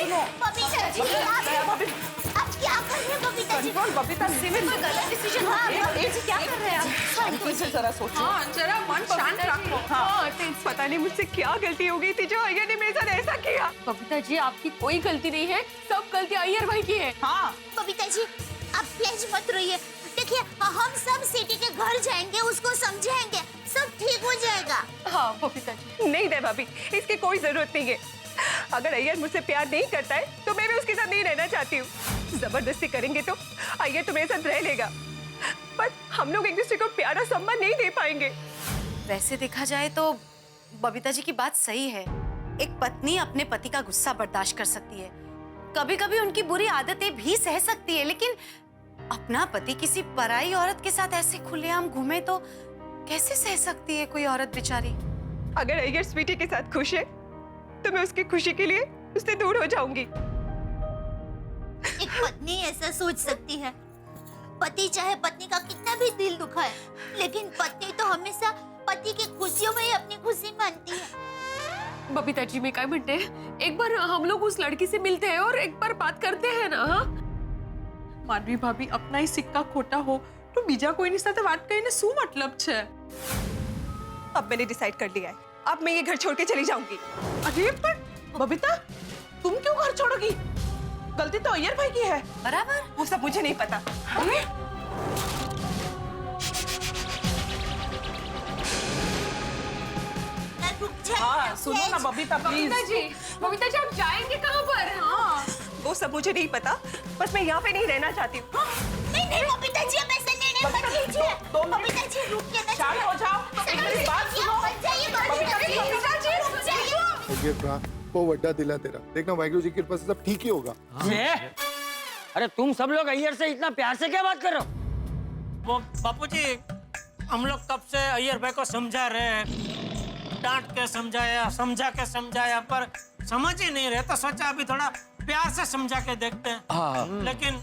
[SPEAKER 6] आप क्या कर रहे हैं बबीता जी?
[SPEAKER 8] बबीता सिविल
[SPEAKER 6] गलत डिसीजन। हाँ, बबीता जी क्या कर रहे हैं आप?
[SPEAKER 8] शांति से जरा सोचो।
[SPEAKER 4] हाँ, जरा मन शांत रखो।
[SPEAKER 15] हाँ, पता नहीं मुझसे क्या गलती हो गई थी जो अय्यर ने मेरे साथ ऐसा किया।
[SPEAKER 4] बबीता जी, आपकी कोई गलती नहीं है, सब गलती अय्यर भाई की है।
[SPEAKER 15] हाँ,
[SPEAKER 6] बबीता जी, आप प्लीज मत रोइए। देखिए, हम सब सिटी के घर जाएंगे, उसको समझाएंगे, सब ठीक हो जाएगा।
[SPEAKER 4] हाँ बबीता जी।
[SPEAKER 15] नहीं दे भाभी, इसकी कोई जरूरत नहीं है। अगर अय्यर मुझसे प्यार नहीं करता है तो मैं भी उसके साथ नहीं रहना चाहती हूँ। जबरदस्ती करेंगे तो अय्यर तो मेरे साथ रह लेगा, पर हम लोग एक दूसरे को प्यारा सम्मान नहीं दे पाएंगे।
[SPEAKER 6] वैसे देखा जाए तो बबीता जी की बात सही है। एक पत्नी अपने पति का गुस्सा बर्दाश्त कर सकती है, कभी कभी उनकी बुरी आदतें भी सह सकती है, लेकिन अपना पति किसी पराई औरत के साथ ऐसे खुलेआम घूमे तो कैसे सह सकती है कोई औरत बेचारी।
[SPEAKER 15] अगर अय्यर स्वीटी के साथ खुश है तो मैं उसकी खुशी के लिए उससे दूर हो जाऊंगी।
[SPEAKER 6] एक पत्नी ऐसा सोच सकती है। पति चाहे पत्नी का कितना भी दिल दुखाए, लेकिन पत्नी तो हमेशा पति की खुशियों में ही अपनी खुशी मानती है।
[SPEAKER 4] बबीता जी, मैं काय म्हणते, एक बार हम लोग उस लड़की से मिलते हैं और एक बार बात करते हैं ना। हाँ
[SPEAKER 8] માનવી ભાભી, अपना ही सिक्का खोटा हो तो बीजा कोईनी સાથે વાત કરીને શું मतलब છે?
[SPEAKER 15] अब मैंने डिसाइड कर लिया है, अब मैं ये घर छोड़ के चली जाऊंगी।
[SPEAKER 8] अरे पर बबीता, तुम क्यों घर छोड़ोगी? गलती तो अय्यर भाई की है।
[SPEAKER 6] बराबर,
[SPEAKER 15] वो सब मुझे नहीं पता।
[SPEAKER 8] अरे सुनो ना बबीता प्लीज।
[SPEAKER 4] बबीता जी आप जाएंगे कहाँ पर? हाँ
[SPEAKER 15] वो सब मुझे नहीं पता, बस मैं यहाँ पे नहीं रहना चाहती हूँ।
[SPEAKER 7] नहीं नहीं बबीता जी अब ऐसा निर्णय मत लीजिए। बबीता जी रुकिए ना।
[SPEAKER 8] शांत हो जाओ, एक मेरी बात सुनो।
[SPEAKER 7] मत जाइए बबीता जी, रुक जाइए।
[SPEAKER 16] ये प्रा वो वड्डा दिला तेरा, देखना वाहिगुरु जी की कृपा से सब ठीक ही होगा।
[SPEAKER 2] अरे तुम सब लोग अय्यर से इतना प्यार से क्या बात कर रहे हो?
[SPEAKER 3] वो बापू जी हम लोग कब से अय्यर भाई को समझा रहे हैं, डांट के समझाया, समझा के समझाया, पर समझ ही नहीं रहे, तो सोचा अभी थोड़ा प्यार से समझा के देखते हैं। लेकिन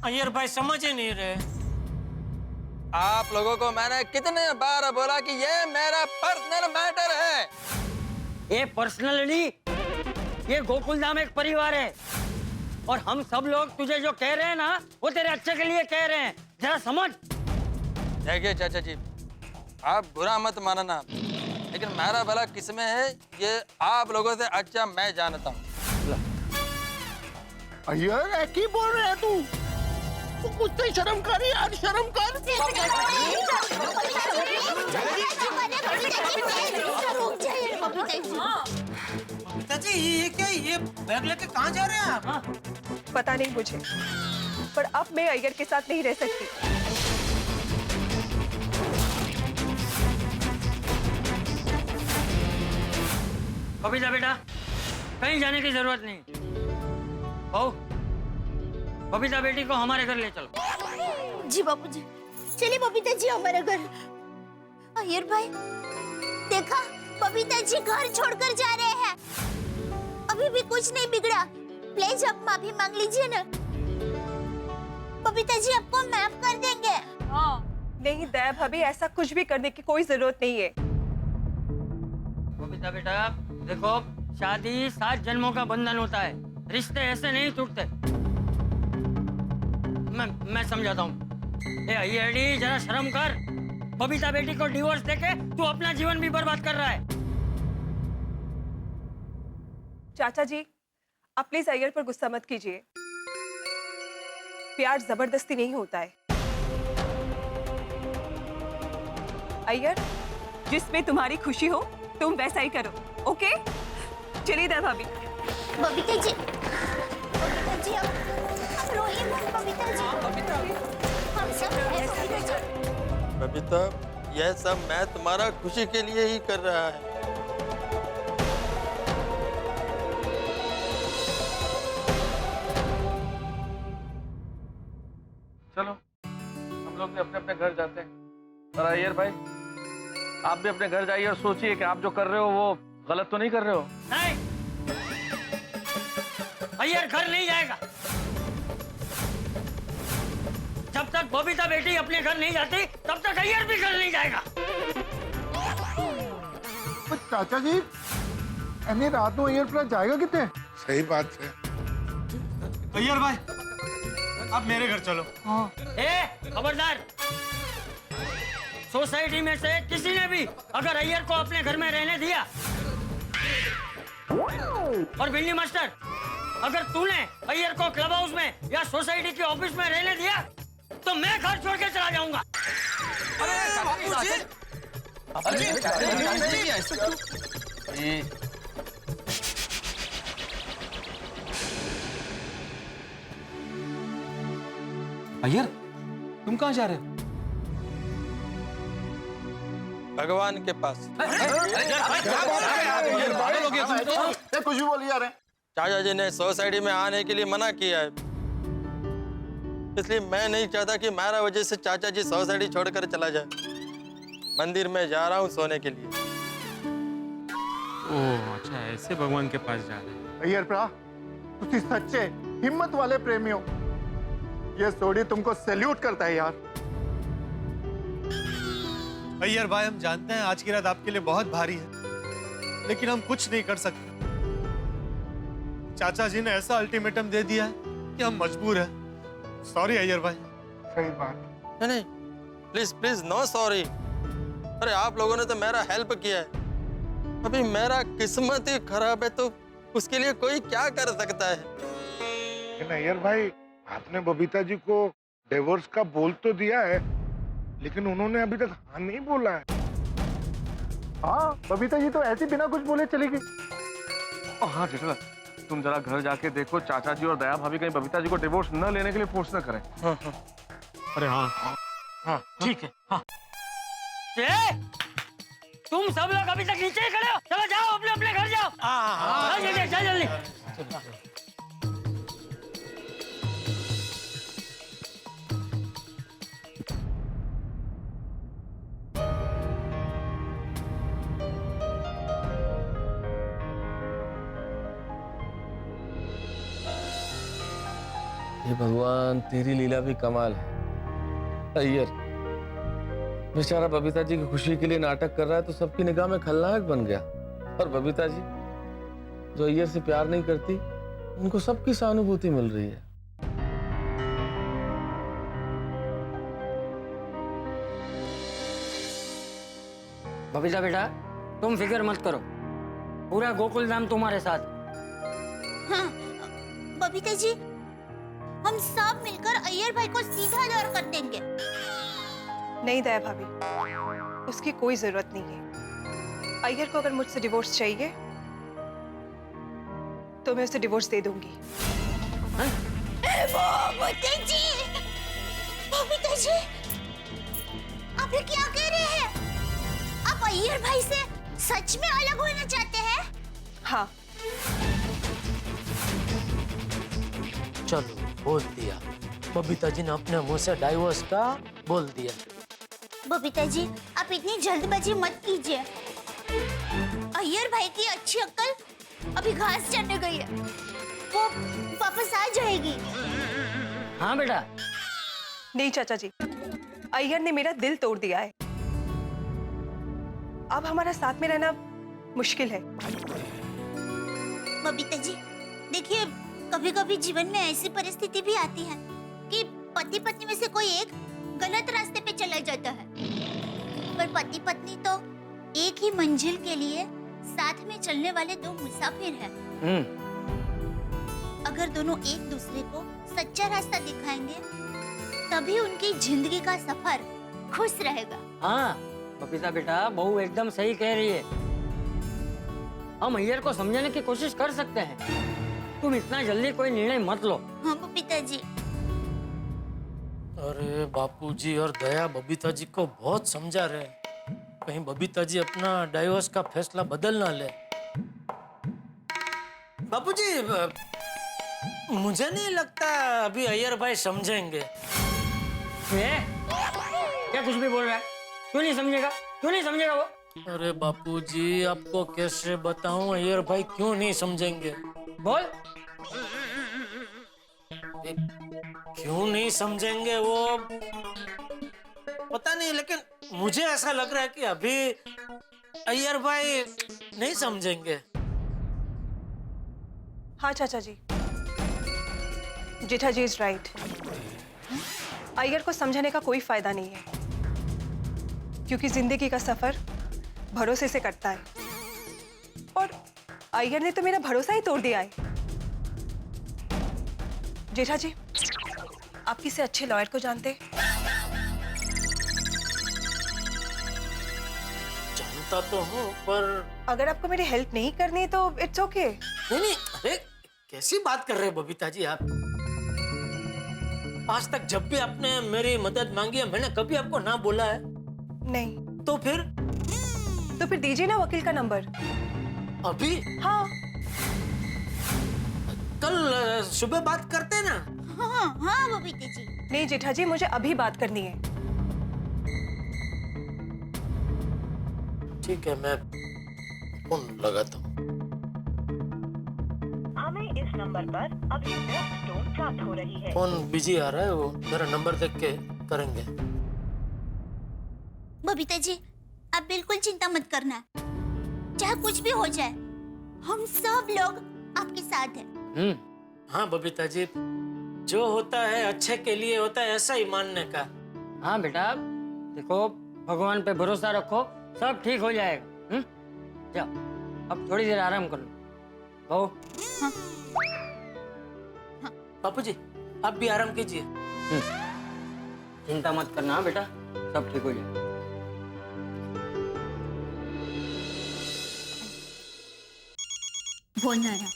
[SPEAKER 3] अय्यर भाई समझ ही नहीं रहे।
[SPEAKER 5] आप लोगों को मैंने कितने बार बोला कि ये मेरा पर्सनल मैटर है।
[SPEAKER 2] ये पर्सनली ये गोकुल धाम एक परिवार है और हम सब लोग तुझे जो कह रहे हैं ना वो तेरे अच्छे के लिए कह रहे हैं, जरा समझ।
[SPEAKER 5] देखिए चाचा जी, आप बुरा मत मानना, लेकिन मेरा भला किसमें है ये आप लोगों से अच्छा मैं जानता हूँ।
[SPEAKER 16] अय्यर की बोल रहे है तू कुछ तो शर्म कर यार, शर्म कर।
[SPEAKER 3] बबीता जी ये क्या, ये बैग लेके कहाँ जा रहे हैं आप?
[SPEAKER 15] पता नहीं मुझे, पर अब मैं अय्यर के साथ नहीं रह सकती।
[SPEAKER 2] बबीता बेटा कहीं जाने की जरूरत नहीं। ओ बबीता बेटी को हमारे घर ले चलो।
[SPEAKER 7] जी बापू जी, चलिए बबीता जी हमारे घर। अय्यर भाई देखा, बबीता जी घर छोड़कर जा रहे हैं। अभी भी कुछ नहीं बिगड़ा, प्लीज आप माफी मांग लीजिए ना। बबीता जी आपको माफ कर देंगे।
[SPEAKER 15] नहीं दया भाभी, ऐसा कुछ भी करने की कोई जरूरत नहीं है।
[SPEAKER 2] बबीता बेटा देखो, शादी 7 जन्मों का बंधन होता है, रिश्ते ऐसे नहीं टूटते। मैं समझाता हूँ। अय्यरडी जरा शर्म कर, बबीता बेटी को डिवोर्स देके तू अपना जीवन भी बर्बाद कर रहा है।
[SPEAKER 15] चाचा जी आप प्लीज अय्यर पर गुस्सा मत कीजिए, प्यार जबरदस्ती नहीं होता है। अय्यर जिसमें तुम्हारी खुशी हो तुम वैसा ही करो, ओके? चलिए दया भाभी।
[SPEAKER 7] बबीता जी, बबीता जी आप रोइए मत। बबीता जी हम सब हैं बबीता जी।
[SPEAKER 5] बबीता यह सब मैं तुम्हारा खुशी के लिए ही कर रहा है। चलो हम लोग भी अपने अपने घर जाते हैं। और अय्यर भाई आप भी अपने घर जाइए और सोचिए कि आप जो कर रहे हो वो गलत तो नहीं कर रहे हो।
[SPEAKER 2] नहीं, अय्यर घर नहीं जाएगा। जब तक बबीता बेटी अपने घर नहीं जाती तब तक अय्यर भी घर नहीं जाएगा।
[SPEAKER 16] चाचा जी एनी रात को अय्यर प्लस जाएगा कितने?
[SPEAKER 13] सही बात है।
[SPEAKER 14] अय्यर भाई आप मेरे घर चलो।
[SPEAKER 2] खबरदार, सोसाइटी में से किसी ने भी अगर अय्यर को अपने घर में रहने दिया, और बिल्ली मास्टर अगर तूने अय्यर को क्लब हाउस में या सोसाइटी के ऑफिस में रहने दिया तो मैं घर छोड़ के चला जाऊंगा।
[SPEAKER 14] अय्यर तुम कहाँ जा रहे हो?
[SPEAKER 5] भगवान के पास।
[SPEAKER 16] कुछ भी बोली जा रहे हैं।
[SPEAKER 5] चाचा जी ने सोसाइटी में आने के लिए मना किया है, इसलिए मैं नहीं चाहता कि मेरा वजह से चाचा जी सोसाइटी छोड़कर चला जाए। मंदिर में जा रहा हूँ सोने के लिए।
[SPEAKER 12] ओह अच्छा, ऐसे भगवान के पास जा रहे हैं।
[SPEAKER 16] अय्यर प्रा तुसी सच्चे हिम्मत वाले प्रेमी हो, ये सोडी तुमको सैल्यूट करता है यार।
[SPEAKER 14] अय्यर भाई हम जानते हैं आज की रात आपके लिए बहुत भारी है, लेकिन हम कुछ नहीं कर सकते। चाचा जी ने ऐसा अल्टीमेटम दे दिया है कि हम मजबूर हैं। सॉरी अय्यर भाई।
[SPEAKER 13] सही बात।
[SPEAKER 5] नहीं प्लीज प्लीज नो सॉरी। अरे आप लोगों ने तो मेरा हेल्प किया है, अभी मेरा किस्मत ही खराब है तो उसके लिए कोई क्या कर सकता है।
[SPEAKER 13] लेकिन अय्यर भाई आपने बबीता जी को डिवोर्स का बोल तो दिया है, लेकिन उन्होंने अभी तक हाँ नहीं बोला है।
[SPEAKER 16] हाँ बबीता जी तो ऐसे बिना कुछ बोले चली गई।
[SPEAKER 9] हाँ जेठा, तुम जरा घर जाके देखो चाचा जी और दया भाभी कहीं बबीता जी को डिवोर्स न लेने के लिए फोर्स न करें।
[SPEAKER 12] अरे हाँ
[SPEAKER 10] हाँ ठीक है। हाँ तुम सब लोग अभी तक नीचे ही खड़े हो, चलो जाओ अपने अपने घर जाओ। हाँ जल्दी चल जल्दी।
[SPEAKER 9] हे भगवान, तेरी लीला भी कमाल है। अय्यर बेचारा बबीता जी की खुशी के लिए नाटक कर रहा है तो सबकी निगाह में खलनायक बन गया, और बबीता जी जो अय्यर से प्यार नहीं करती उनको सबकी सहानुभूति मिल रही है।
[SPEAKER 2] बबीता बेटा, तुम फिक्र मत करो, पूरा गोकुल धाम तुम्हारे साथ।
[SPEAKER 7] हाँ बबीता जी, हम सब मिलकर अय्यर भाई को सीधा दौर कर देंगे।
[SPEAKER 15] नहीं दया भाभी, उसकी कोई जरूरत नहीं है। अय्यर को अगर मुझसे डिवोर्स चाहिए तो मैं उसे डिवोर्स दे दूंगी।
[SPEAKER 7] बबीता जी, बबीता जी, आप ये क्या कह रहे हैं? आप अय्यर भाई से सच में अलग होना चाहते हैं?
[SPEAKER 15] हाँ।
[SPEAKER 10] चलो बोल दिया, बबीता जी ने अपने मुंह से डाइवोर्स का बोल दिया।
[SPEAKER 7] बबीता जी, आप इतनी जल्दबाजी मत कीजिए। अय्यर भाई की अच्छी अक्ल अभी घास चढ़ने गई है, वो वापस आ जाएगी।
[SPEAKER 2] हाँ बेटा।
[SPEAKER 15] नहीं चाचा जी, अय्यर ने मेरा दिल तोड़ दिया है। अब हमारा साथ में रहना मुश्किल है।
[SPEAKER 7] बबीता जी देखिए, कभी कभी जीवन में ऐसी परिस्थिति भी आती है कि पति पत्नी में से कोई एक गलत रास्ते पे चला जाता है, पर पति पत्नी तो एक ही मंजिल के लिए साथ में चलने वाले दो मुसाफिर हैं। अगर दोनों एक दूसरे को सच्चा रास्ता दिखाएंगे तभी उनकी जिंदगी का सफर खुश रहेगा।
[SPEAKER 2] हाँ बबीता बेटा, बहू एकदम सही कह रही है। हम अय्यर को समझाने की कोशिश कर सकते हैं, तुम इतना जल्दी कोई निर्णय मत लो।
[SPEAKER 7] हाँ बबीता जी।
[SPEAKER 10] अरे बापूजी और दया बबीता जी को बहुत समझा रहे हैं, कहीं बबीता जी अपना डाइवोर्स का फैसला बदल ना ले। बापूजी मुझे नहीं लगता अभी अय्यर भाई समझेंगे।
[SPEAKER 2] क्या कुछ भी बोल रहा है? क्यों नहीं समझेगा? क्यों नहीं समझेगा वो?
[SPEAKER 10] अरे बापूजी आपको कैसे बताऊं अय्यर भाई क्यों नहीं समझेंगे?
[SPEAKER 2] बोल।
[SPEAKER 10] क्यों नहीं समझेंगे वो पता नहीं, लेकिन मुझे ऐसा लग रहा है कि अभी अय्यर भाई नहीं समझेंगे।
[SPEAKER 15] हाँ चाचा जी, जेठा जी इज राइट। अय्यर को समझाने का कोई फायदा नहीं है, क्योंकि जिंदगी का सफर भरोसे से कटता है, और अय्यर ने तो मेरा भरोसा ही तोड़ दिया है। जेठा जी, आप किसी अच्छे लॉयर को जानते?
[SPEAKER 10] जानता तो हूँ, पर
[SPEAKER 15] अगर आपको मेरी हेल्प नहीं करनी तो इट्स ओके।
[SPEAKER 10] नहीं, अरे कैसी बात कर रहे हैं बबीता जी आप? आज तक जब भी आपने मेरी मदद मांगी है मैंने कभी आपको ना बोला है?
[SPEAKER 15] नहीं।
[SPEAKER 10] तो फिर
[SPEAKER 15] दीजिए ना वकील का नंबर।
[SPEAKER 10] अभी?
[SPEAKER 15] हाँ।
[SPEAKER 10] कल सुबह बात करते ना।
[SPEAKER 7] हाँ हाँ बबीता जी।
[SPEAKER 15] नहीं जेठा जी, मुझे अभी बात करनी है।
[SPEAKER 10] ठीक है, मैं फोन लगाता हूँ।
[SPEAKER 17] हमें इस नंबर पर अभी पोस्ट टोन प्राप्त हो रही है।
[SPEAKER 10] फोन बिजी आ रहा है, वो मेरा नंबर देख के करेंगे।
[SPEAKER 7] बबीता जी, आप बिल्कुल चिंता मत करना, चाहे कुछ भी हो जाए हम सब लोग आपके साथ हैं।
[SPEAKER 10] हाँ बबीता जी, जो होता है अच्छे के लिए होता है, ऐसा ही मानने का।
[SPEAKER 2] हाँ बेटा, देखो भगवान पे भरोसा रखो, सब ठीक हो जाएगा। जाओ अब थोड़ी देर आराम कर लो। बहू।
[SPEAKER 7] हाँ।
[SPEAKER 10] बापूजी आप भी आराम कीजिए।
[SPEAKER 2] चिंता मत करना बेटा, सब ठीक हो जाएगा।
[SPEAKER 7] बोलना है।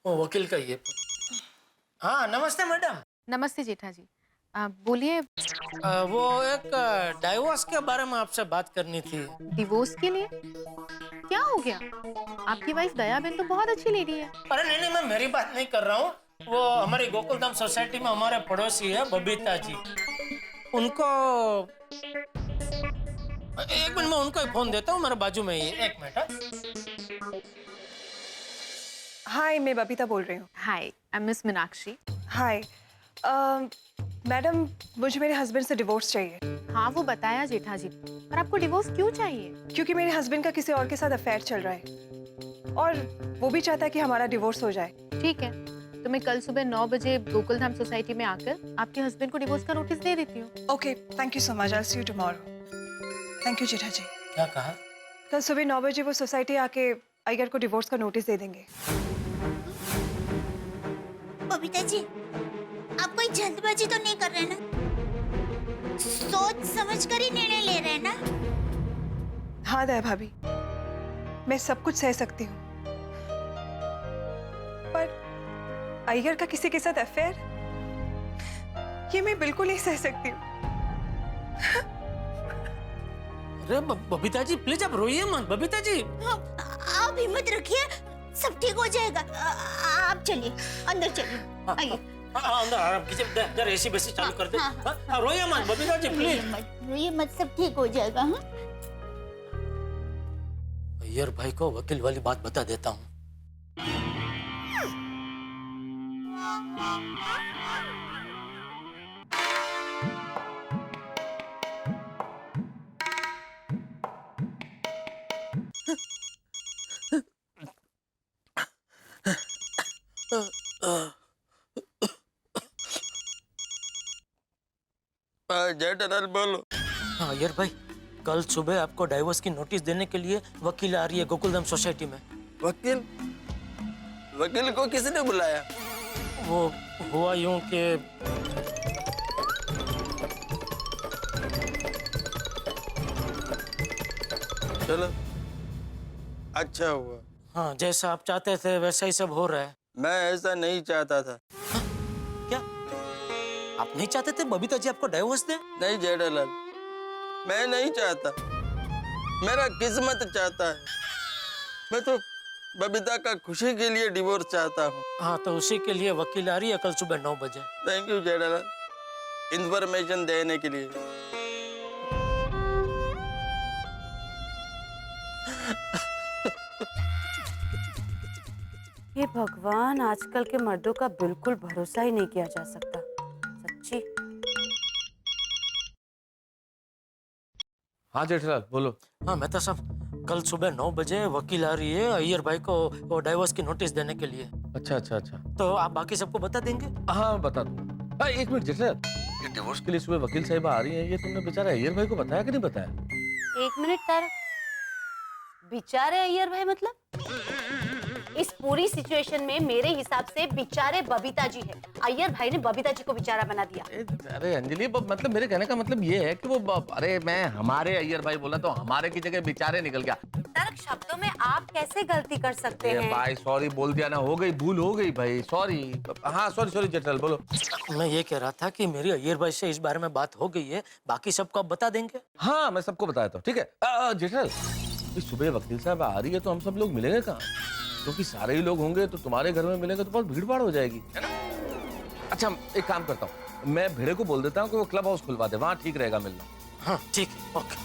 [SPEAKER 10] वो वकील का ये। हाँ नमस्ते मैडम।
[SPEAKER 11] नमस्ते जेठा जी, बोलिए।
[SPEAKER 10] वो एक डाइवोर्स के बारे में आपसे बात करनी थी।
[SPEAKER 11] डिवोर्स के लिए? क्या हो गया? आपकी वाइफ दया बेन तो बहुत अच्छी लेडी है।
[SPEAKER 10] अरे नहीं नहीं, मैं मेरी बात नहीं कर रहा हूँ। वो हमारी गोकुलधाम सोसाइटी में हमारे पड़ोसी है बबीता जी, उनको एक मिनट में उनको ही फोन देता हूँ, मेरे बाजू में ही। एक मिनट।
[SPEAKER 15] हाय, मैं बबीता बोल रही हूँ।
[SPEAKER 11] Hi, I am miss Meenakshi.
[SPEAKER 15] Hi madam, मुझे मेरे हस्बैंड से डिवोर्स चाहिए।
[SPEAKER 11] हाँ वो बताया जेठा जी, पर आपको डिवोर्स क्यों चाहिए?
[SPEAKER 15] क्योंकि मेरे हस्बैंड का किसी और के साथ अफेयर चल रहा है और वो भी चाहता है कि हमारा डिवोर्स हो जाए।
[SPEAKER 11] ठीक है, तो मैं कल सुबह 9 बजे गोकुलधाम सोसाइटी में आकर आपके हस्बैंड को डिवोर्स का नोटिस दे देती हूँ।
[SPEAKER 15] Okay, thank you so much. I will see you tomorrow. Thank you Jetha ji.
[SPEAKER 10] क्या कहा?
[SPEAKER 15] कल सुबह 9 बजे वो सोसाइटी आके अय्यर को डिवोर्स का नोटिस दे देंगे।
[SPEAKER 7] बबीता जी, आप कोई जल्दबाजी तो नहीं कर रहे ना? सोच समझ कर ही निर्णय ले रहे हैं ना?
[SPEAKER 15] हाँ दया भाभी, मैं सब कुछ सह सकती हूँ, पर अय्यर का किसी के साथ अफेयर, ये मैं बिल्कुल नहीं सह सकती हूँ।
[SPEAKER 10] अरे बबीता जी प्लीज, आप रोइए मत। बबीता जी
[SPEAKER 7] आप हिम्मत रखिए, सब ठीक हो जाएगा। आप चलिए, अंदर चलिए। आइए।
[SPEAKER 10] अंदर आराम कीजिए, जरा एसी बेसी चालू कर दे। रोइए मत बबीता जी प्लीज।
[SPEAKER 7] रोइए मत, सब ठीक हो जाएगा। हाँ,
[SPEAKER 10] अय्यर भाई को वकील वाली बात बता देता हूँ।
[SPEAKER 5] जेठालाल बोलो।
[SPEAKER 10] हाँ अय्यर भाई, कल सुबह आपको डाइवोर्स की नोटिस देने के लिए वकील आ रही है गोकुलधाम सोसाइटी में।
[SPEAKER 5] वकील? वकील को किसने बुलाया?
[SPEAKER 10] वो हुआ यूं कि
[SPEAKER 5] चलो अच्छा हुआ।
[SPEAKER 10] हाँ, जैसा आप चाहते थे वैसा ही सब हो रहा है।
[SPEAKER 5] मैं ऐसा नहीं चाहता था।
[SPEAKER 10] क्या आप नहीं चाहते थे बबीता जी आपको डाइवोर्स दे?
[SPEAKER 5] नहीं जेठालाल, मैं नहीं चाहता, मेरा किस्मत चाहता है। मैं तो बबीता का खुशी के लिए डिवोर्स चाहता हूँ।
[SPEAKER 10] हाँ, तो उसी के लिए वकील आ रही है कल सुबह 9 बजे।
[SPEAKER 5] थैंक यू जेठालाल, इंफॉर्मेशन देने के लिए।
[SPEAKER 6] ये भगवान, आजकल के मर्दों का बिल्कुल भरोसा ही नहीं किया जा सकता, सच्ची।
[SPEAKER 9] हाँ जेठालाल बोलो।
[SPEAKER 10] हाँ मेहता साहब, कल सुबह 9 बजे वकील आ रही है अय्यर भाई को वो डाइवोर्स की नोटिस देने के लिए।
[SPEAKER 9] अच्छा अच्छा अच्छा,
[SPEAKER 10] तो आप बाकी सबको बता देंगे?
[SPEAKER 9] हाँ बता दूंगा। एक मिनट जेठालाल, ये डिवोर्स के लिए सुबह वकील साहिबा आ रही है, ये तुमने बेचारा अय्यर भाई को बताया कि नहीं बताया?
[SPEAKER 6] 1 मिनट तारक, बेचारे अय्यर भाई मतलब? इस पूरी सिचुएशन में मेरे हिसाब से बेचारे बबीता जी है। अय्यर भाई ने बबीता जी को बेचारा बना दिया।
[SPEAKER 9] अरे अंजलि, मतलब मेरे कहने का मतलब ये है कि वो अरे मैं हमारे अय्यर भाई बोला तो हमारे की जगह बेचारे निकल गया।
[SPEAKER 6] तारक, शब्दों में आप कैसे गलती कर सकते हैं?
[SPEAKER 9] भाई सॉरी बोल दिया ना, हो गई भूल हो गई भाई, सॉरी। हाँ सॉरी सॉरी जेठालाल बोलो।
[SPEAKER 10] मैं ये कह रहा था कि मेरी अय्यर भाई से इस बारे में बात हो गई है, बाकी सबको आप बता देंगे?
[SPEAKER 9] हाँ मैं सबको बताया था। ठीक है जेठालाल, सुबह वकील साहब आ रही है तो हम सब लोग मिलेंगे कहाँ? क्योंकि सारे ही लोग होंगे तो तुम्हारे घर में मिलेंगे तो बहुत भीड़ भाड़ हो जाएगी, है ना? अच्छा एक काम करता हूँ, मैं भिड़े को बोल देता हूँ कि वो क्लब हाउस खुलवा दे, वहाँ ठीक रहेगा मिलना।
[SPEAKER 10] हाँ ठीक है, ओके।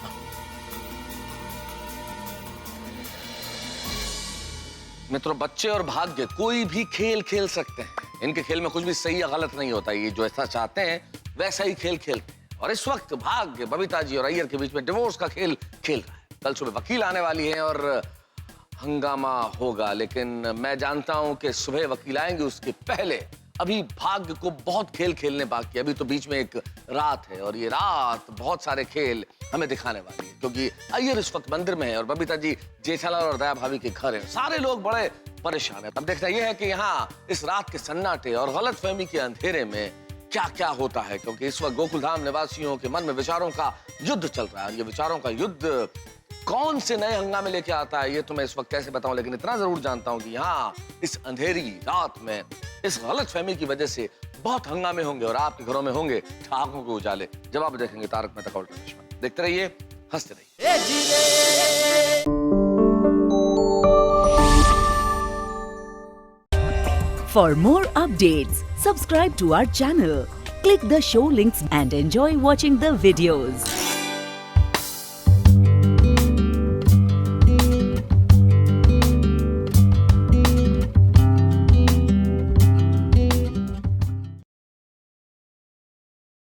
[SPEAKER 9] मित्रों, बच्चे और भाग्य कोई भी खेल खेल सकते हैं। इनके खेल में कुछ भी सही या गलत नहीं होता, ये जो ऐसा चाहते हैं वैसा ही खेल खेलते हैं। और इस वक्त भाग्य बबीता जी और अय्यर के बीच में डिवोर्स का खेल खेल रहा है। कल सुबह वकील आने वाली हैं और हंगामा होगा, लेकिन मैं जानता हूं कि सुबह वकील आएंगे उसके पहले अभी भाग्य को बहुत खेल खेलने बाकी है। अभी तो बीच में एक रात है और ये रात बहुत सारे खेल हमें दिखाने वाली है, क्योंकि अय्यर इस वक्त मंदिर में है और बबीता जी जेठालाल और दया भाभी के घर है। सारे लोग बड़े परेशान हैं। अब देखना यह है कि यहाँ इस रात के सन्नाटे और गलतफहमी के अंधेरे में क्या क्या होता है, क्योंकि इस वक्त गोकुलधाम निवासियों के मन में विचारों का युद्ध चल रहा है। ये विचारों का युद्ध कौन से नए हंगामे लेके आता है ये तो मैं इस वक्त कैसे बताऊं, लेकिन इतना जरूर जानता हूं कि यहाँ इस अंधेरी रात में इस गलतफहमी की वजह से बहुत हंगामे होंगे और आपके घरों में होंगे ठाकों के उजाले। जब आप देखेंगे तारक मेहता का उल्टा चश्मा, देखते रहिए, हंसते रहिए।
[SPEAKER 18] For more updates, subscribe to our channel, click the show links and enjoy watching the videos.